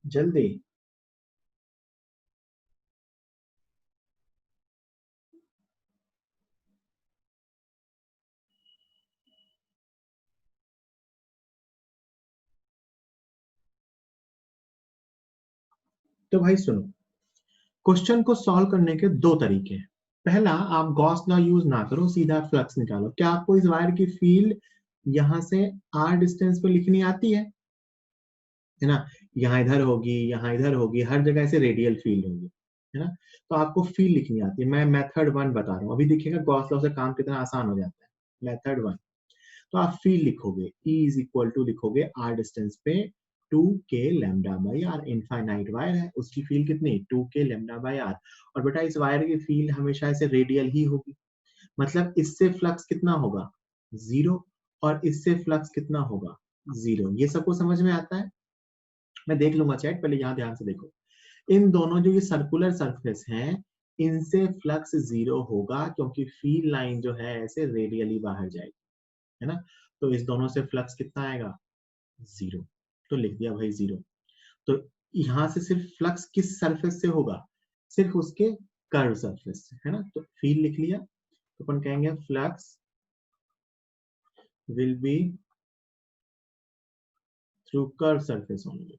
जल्दी। तो भाई सुनो, क्वेश्चन को सॉल्व करने के दो तरीके हैं। पहला, आप गॉस लॉ यूज ना करो, सीधा फ्लक्स निकालो। क्या आपको इस वायर की फील्ड यहां से r डिस्टेंस पे लिखनी आती है ना। यहाँ इधर होगी, यहाँ इधर होगी, हर जगह से रेडियल फील्ड होगी, है ना। तो आपको फील्ड लिखनी आती है। मैं मेथड 1 बता रहा हूँ, अभी देखिएगा गॉस लॉ से काम कितना आसान हो जाता है। मेथड 1, तो आप फील्ड लिखोगे, E इज इक्वल टू लिखोगे r डिस्टेंस पे 2k lambda by r. Infinite wire है, उसकी फील्ड कितनी, 2k लैम्डा बाई आर। और बेटा इस वायर की फील्ड हमेशा ऐसे रेडियल ही होगी, मतलब इससे फ्लक्स कितना होगा, जीरो, और इससे फ्लक्स कितना होगा, जीरो। ये सबको समझ में आता है। मैं देख लूंगा चैट, पहले यहाँ ध्यान से देखो। इन दोनों जो ये सर्कुलर सरफेस हैं, इनसे फ्लक्स जीरो होगा, क्योंकि फील्ड लाइन जो है ऐसे रेडियली बाहर जाएगी, है ना। तो इस दोनों से फ्लक्स कितना आएगा, जीरो। तो लिख दिया भाई जीरो। तो यहां से सिर्फ फ्लक्स किस सरफेस से होगा, सिर्फ उसके कर्व सरफेस से, है ना। तो फील्ड लिख लिया, तो अपन कहेंगे flux will be through curve surface only,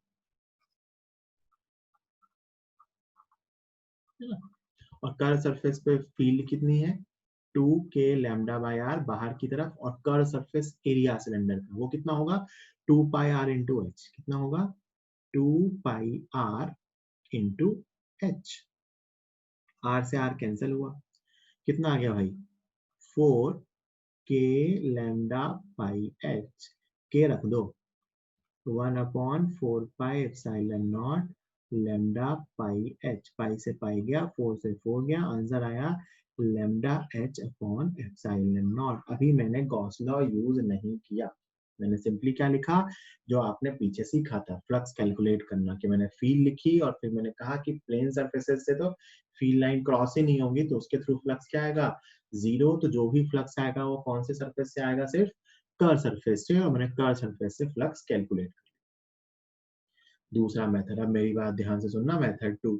है ना। और कर्व सरफेस पे फील्ड कितनी है, 2k लैम्डा बाय आर बाहर की तरफ, और कर्व सरफेस एरिया सिलेंडर का वो कितना होगा, 2 पाई आर इंटू एच। कितना होगा, 2 पाई आर इंटू एच। आर से आर कैंसिल हुआ, कितना आ गया भाई, 4k लैम्डा पाई एच। के रख दो, 1/4 pi epsilon naught lambda pi h. Pi से पाई गया, 4 से 4 गया, आंसर आया lambda h upon epsilon naught. अभी मैंने गॉस लॉ यूज नहीं किया, मैंने सिंपली क्या लिखा, जो आपने पीछे सीखा था फ्लक्स कैलकुलेट करना, कि मैंने फील्ड लिखी और फिर मैंने कहा कि प्लेन सरफेसेस से तो फील्ड लाइन क्रॉस ही नहीं होगी, तो उसके थ्रू फ्लक्स क्या आएगा, जीरो। तो जो भी फ्लक्स आएगा वो कौन से सरफेस से आएगा, सिर्फ कर्व सरफेस से, और मैंने कर्व सरफेस से फ्लक्स कैलकुलेट। दूसरा मेथड, अब मेरी बात ध्यान से सुनना, मेथड 2।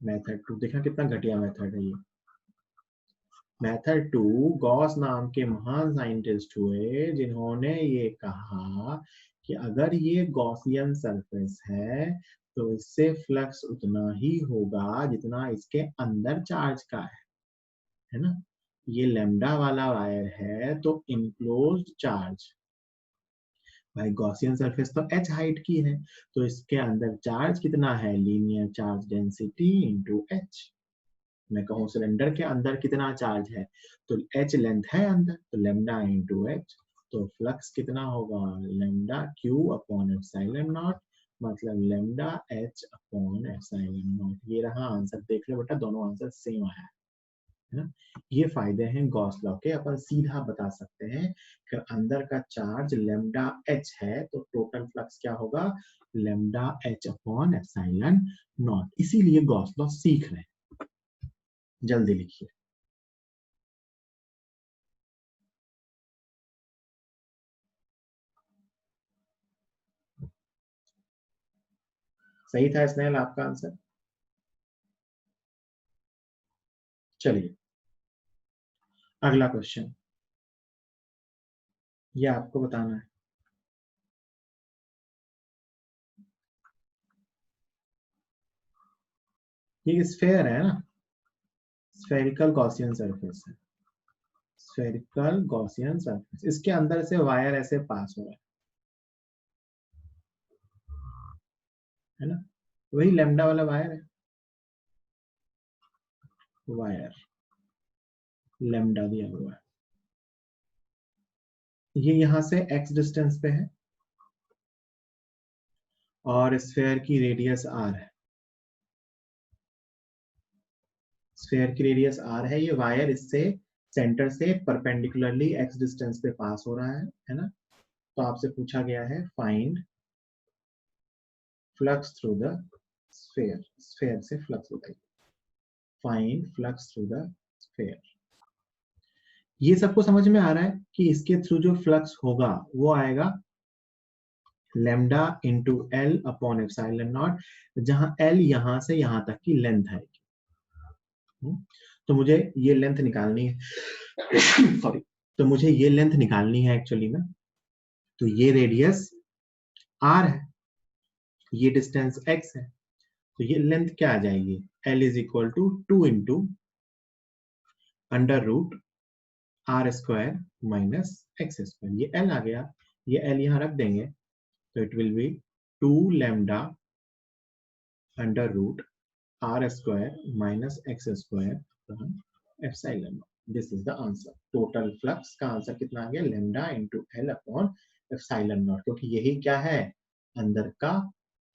मेथड 2 देखना कितना घटिया मेथड है ये। मेथड 2 गॉस नाम के महान साइंटिस्ट हुए जिन्होंने ये कहा कि अगर ये गॉसियन सरफेस है तो इससे फ्लक्स उतना ही होगा जितना इसके अंदर चार्ज का है ना। ये लैम्डा वाला वायर है तो इनक्लोज्ड चार्ज, भाई गॉसियन सरफेस तो h हाइट की है तो इसके अंदर चार्ज कितना है, linear charge density into h। मैं कहूँ सिलेंडर के अंदर कितना चार्ज है तो h लेंथ है अंदर तो लैम्डा इनटू h, तो फ्लक्स कितना होगा lambda q upon epsilon naught, मतलब lambda h upon epsilon naught. ये रहा आंसर, देख लो बेटा दोनों आंसर सेम आया है ना। ये फायदे हैं गॉस लॉ के, अपन सीधा बता सकते हैं कि अंदर का चार्ज लैम्डा h है तो टोटल फ्लक्स क्या होगा lambda h upon epsilon not. इसीलिए गॉस लॉ सीख रहे हैं। जल्दी लिखिए। सही था स्नेहल आपका आंसर। चलिए अगला क्वेश्चन, ये आपको बताना है। ये स्फेयर है ना, स्फेरिकल गॉसियन सरफेस है, स्फेरिकल गॉसियन सरफेस, इसके अंदर से वायर ऐसे पास हो रहा है ना, वही लैम्डा वाला वायर है, वायर लैम्डा दिया हुआ है, ये यहां से x डिस्टेंस पे है और स्फेयर की रेडियस r है, स्फेयर की रेडियस r है, ये वायर इससे सेंटर से परपेंडिकुलरली x डिस्टेंस पे पास हो रहा है ना। तो आपसे पूछा गया है find flux through the sphere, sphere से फ्लक्स बताइए, find flux through the sphere. ये सबको समझ में आ रहा है कि इसके थ्रू जो फ्लक्स होगा वो आएगा lambda into l upon epsilon not, जहां एल यहां से यहां तक की लेंथ है। तो मुझे ये लेंथ निकालनी है सॉरी, तो मुझे ये लेंथ निकालनी है एक्चुअली में। तो ये रेडियस r है, ये डिस्टेंस x है, तो ये लेंथ क्या आ जाएगी l is equal to 2 into under root r square minus x square, ये l आ गया, ये l यहाँ रख देंगे तो it will be 2 lambda under root r square minus x square epsilon. This is the answer. Total flux का आंसर कितना आ गया lambda into l upon epsilon naught, क्योंकि यही क्या है अंदर का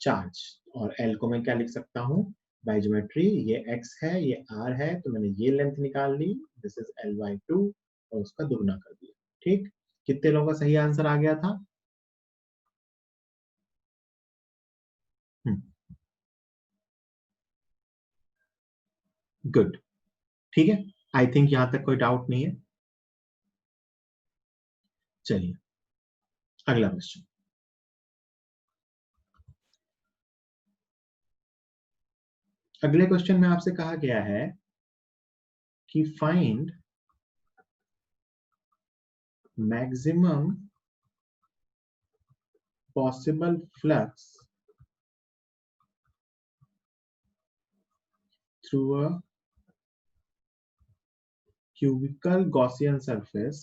चार्ज। और एल को मैं क्या लिख सकता हूँ बाय ज्योमेट्री, ये x है ये r है, तो मैंने ये लेंथ निकाल ली, दिस इज l/2 और उसका दुगना कर दिया। ठीक, कितने लोगों का सही आंसर आ गया था? गुड, ठीक है, आई थिंक यहां तक कोई डाउट नहीं है। चलिए अगला क्वेश्चन, अगले क्वेश्चन में आपसे कहा गया है कि find maximum possible flux through a cubical Gaussian surface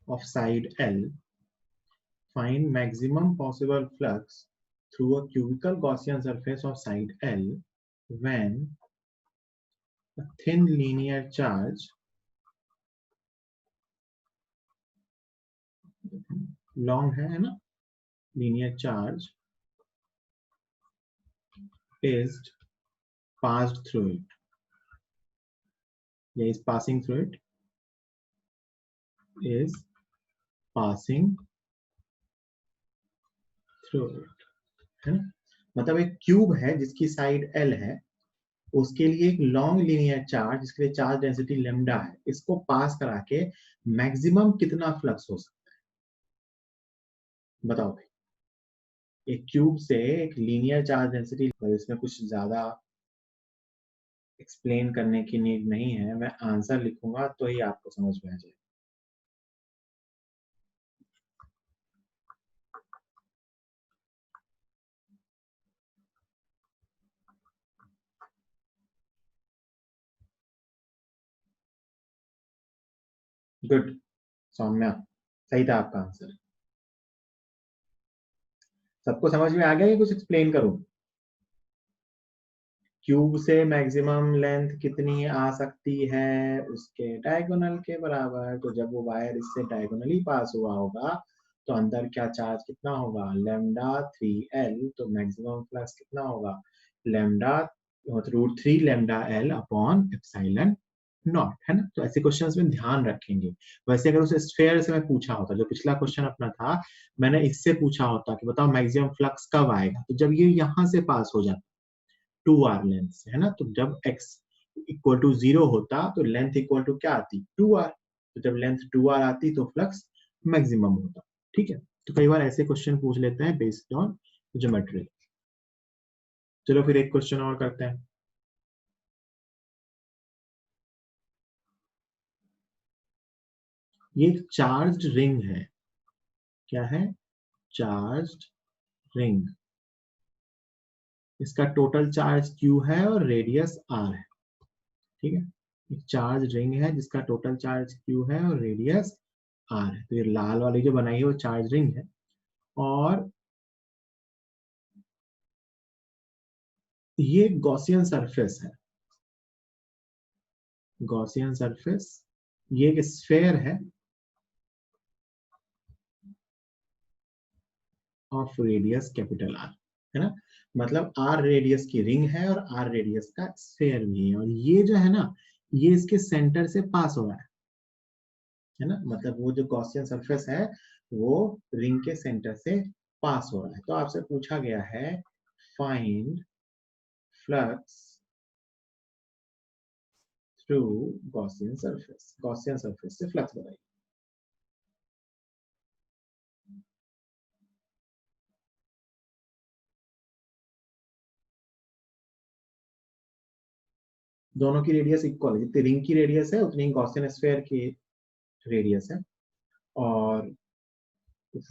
of side L. Find maximum possible flux through a cubical Gaussian surface of side L when a thin linear charge long है ना, linear charge is passed through it, yeah, is passing through it, is passing through it, है ना। मतलब एक क्यूब है जिसकी साइड L है, उसके लिए एक लॉन्ग लीनियर चार्ज जिसके लिए चार्ज डेंसिटी लेम्डा है, इसको पास करा के मैक्सिमम कितना फ्लक्स हो सकता है बताओ भाई। एक क्यूब से एक लीनियर चार्ज डेंसिटी, इसमें कुछ ज्यादा एक्सप्लेन करने की नीड नहीं है, मैं आंसर लिखूंगा तो ही आपको समझ में आ जाएगा। गुड सौम्या, सही था आपका आंसर। सबको समझ में आ गया कि कुछ एक्सप्लेन करूं? क्यूब से मैक्सिमम लेंथ कितनी आ सकती है? उसके डायगोनल के बराबर। तो जब वो वायर इससे डायगोनली पास हुआ होगा तो अंदर क्या चार्ज कितना होगा? Lambda 3L। तो मैक्सिमम फ्लक्स कितना होगा? Lambda √3 lambda L upon epsilon naught, है ना? तो ऐसे क्वेश्चंस में ध्यान रखेंगे। वैसे अगर उस स्फेयर से मैं पूछा होता, जो पिछला क्वेश्चन अपना था, मैंने इससे पूछा होता कि बताओ मैक्सिमम फ्लक्स कब आएगा, तो जब ये यहाँ से पास हो जाता 2r लेंथ से, है ना? तो जब x इक्वल टू 0 होता तो लेंथ इक्वल टू क्या आती? 2r। तो जब लेंथ 2r आती तो फ्लक्स मैक्सिमम होता। ठीक है, तो कई बार ऐसे क्वेश्चन पूछ लेते हैं बेस्ड ऑन ज्योमेट्री। चलो फिर एक क्वेश्चन और करते हैं। ये एक चार्ज्ड रिंग है। क्या है? Charged ring. इसका टोटल चार्ज q है और रेडियस r है। ठीक है, एक चार्ज रिंग है जिसका टोटल चार्ज q है और रेडियस r है। तो ये लाल वाली जो बनाई है वो चार्ज रिंग है। और ये गॉसियन सरफेस है। गॉसियन सरफेस, ये एक स्फेयर है ऑफ रेडियस कैपिटल आर, है ना? मतलब आर रेडियस की रिंग है और आर रेडियस का स्फेयर भी है, और ये जो है ना, ये इसके सेंटर से पास हो रहा है ना? मतलब वो जो गॉसियन सरफेस है वो रिंग के सेंटर से पास हो रहा है। तो आपसे पूछा गया है find flux through Gaussian surface. Gaussian surface से फ्लक्स बताइए। दोनों की रेडियस इक्वल है, जितनी रिंग की रेडियस है उतनी गॉसियन स्फीयर की रेडियस है, और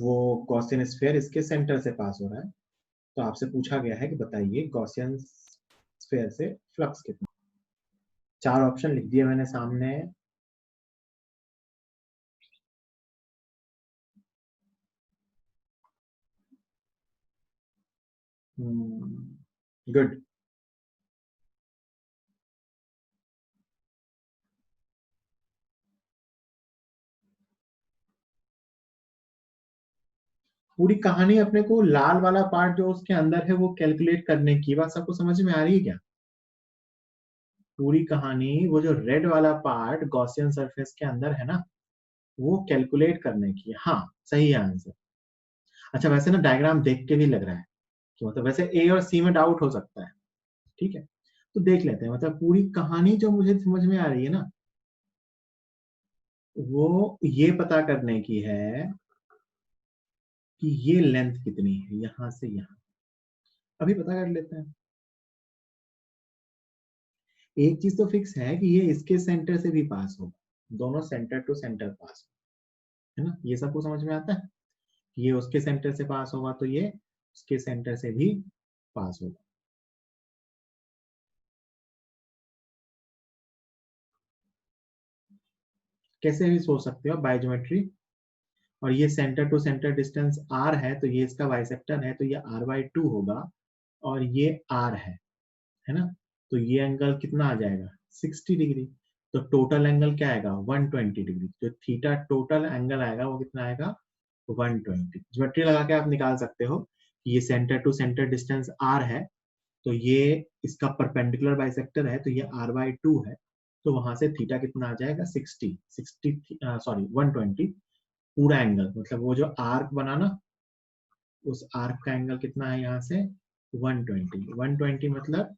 वो गॉसियन स्फीयर इसके सेंटर से पास हो रहा है। तो आपसे पूछा गया है कि बताइए गॉसियन स्फीयर से फ्लक्स कितना। चार ऑप्शन लिख दिए मैंने सामने। गुड। पूरी कहानी अपने को लाल वाला पार्ट जो उसके अंदर है वो कैलकुलेट करने की, बात सबको समझ में आ रही है क्या? पूरी कहानी वो जो रेड वाला पार्ट गॉसियन सरफेस के अंदर है ना, वो कैलकुलेट करने की। हाँ, सही है आंसर। अच्छा, वैसे ना डायग्राम देख के भी लग रहा है कि मतलब वैसे ए और सी में डाउट हो सकता है। ठीक है, तो देख लेते हैं। मतलब पूरी कहानी जो मुझे समझ में आ रही है ना, वो ये पता करने की है कि ये लेंथ कितनी है यहां से यहां। अभी पता कर लेते हैं। एक चीज तो फिक्स है कि ये इसके सेंटर से भी पास होगा, दोनों सेंटर टू सेंटर पास, है ना? ये सबको समझ में आता है। ये उसके सेंटर से पास होगा तो ये उसके सेंटर से भी पास होगा। कैसे भी सोच सकते हो बाय ज्योमेट्री। और ये centre to centre distance r है, तो ये इसका बाइसेक्टर है, तो ये r/2 होगा। और ये r है ना? तो ये एंगल कितना आ जाएगा? 60 डिग्री। तो टोटल एंगल क्या आएगा? 120 डिग्री। तो थीटा टोटल एंगल आएगा वो कितना आएगा? 120। ज्योमेट्री लगा के आप निकाल सकते हो कि ये centre to centre distance r है, तो ये इसका परपेंडिकुलर बाइसेक्टर है, तो ये r/2 है। तो वहां से थीटा कितना आ जाएगा? 60 सॉरी 120। पूरा एंगल मतलब वो जो आर्क बना ना, उस आर्क का एंगल कितना है यहाँ से? 120 मतलब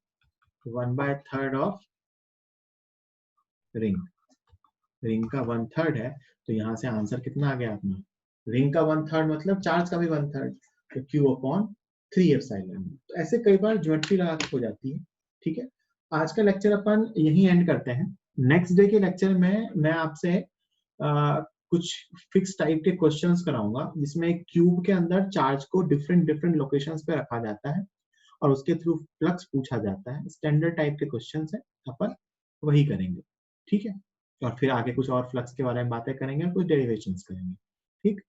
1/3 ऑफ रिंग। रिंग का 1/3 है, तो यहाँ से आंसर कितना आ गया अपना? रिंग का 1/3 मतलब चार्ज का भी 1/3, तो Q अपॉन 3 तो ऐसे कई बार ज्योमेट्री लगा के हो जाती है। ठीक है, आज का लेक्चर अपन यही एंड करते हैं। नेक्स्ट डे के लेक्चर में मैं आपसे कुछ फिक्स टाइप के क्वेश्चंस कराऊंगा, जिसमें एक क्यूब के अंदर चार्ज को डिफरेंट डिफरेंट लोकेशंस पे रखा जाता है और उसके थ्रू फ्लक्स पूछा जाता है। स्टैंडर्ड टाइप के क्वेश्चंस है, अपन वही करेंगे। ठीक है, और फिर आगे कुछ और फ्लक्स के बारे में बातें करेंगे और कुछ डेरिवेशंस करेंगे। ठीक।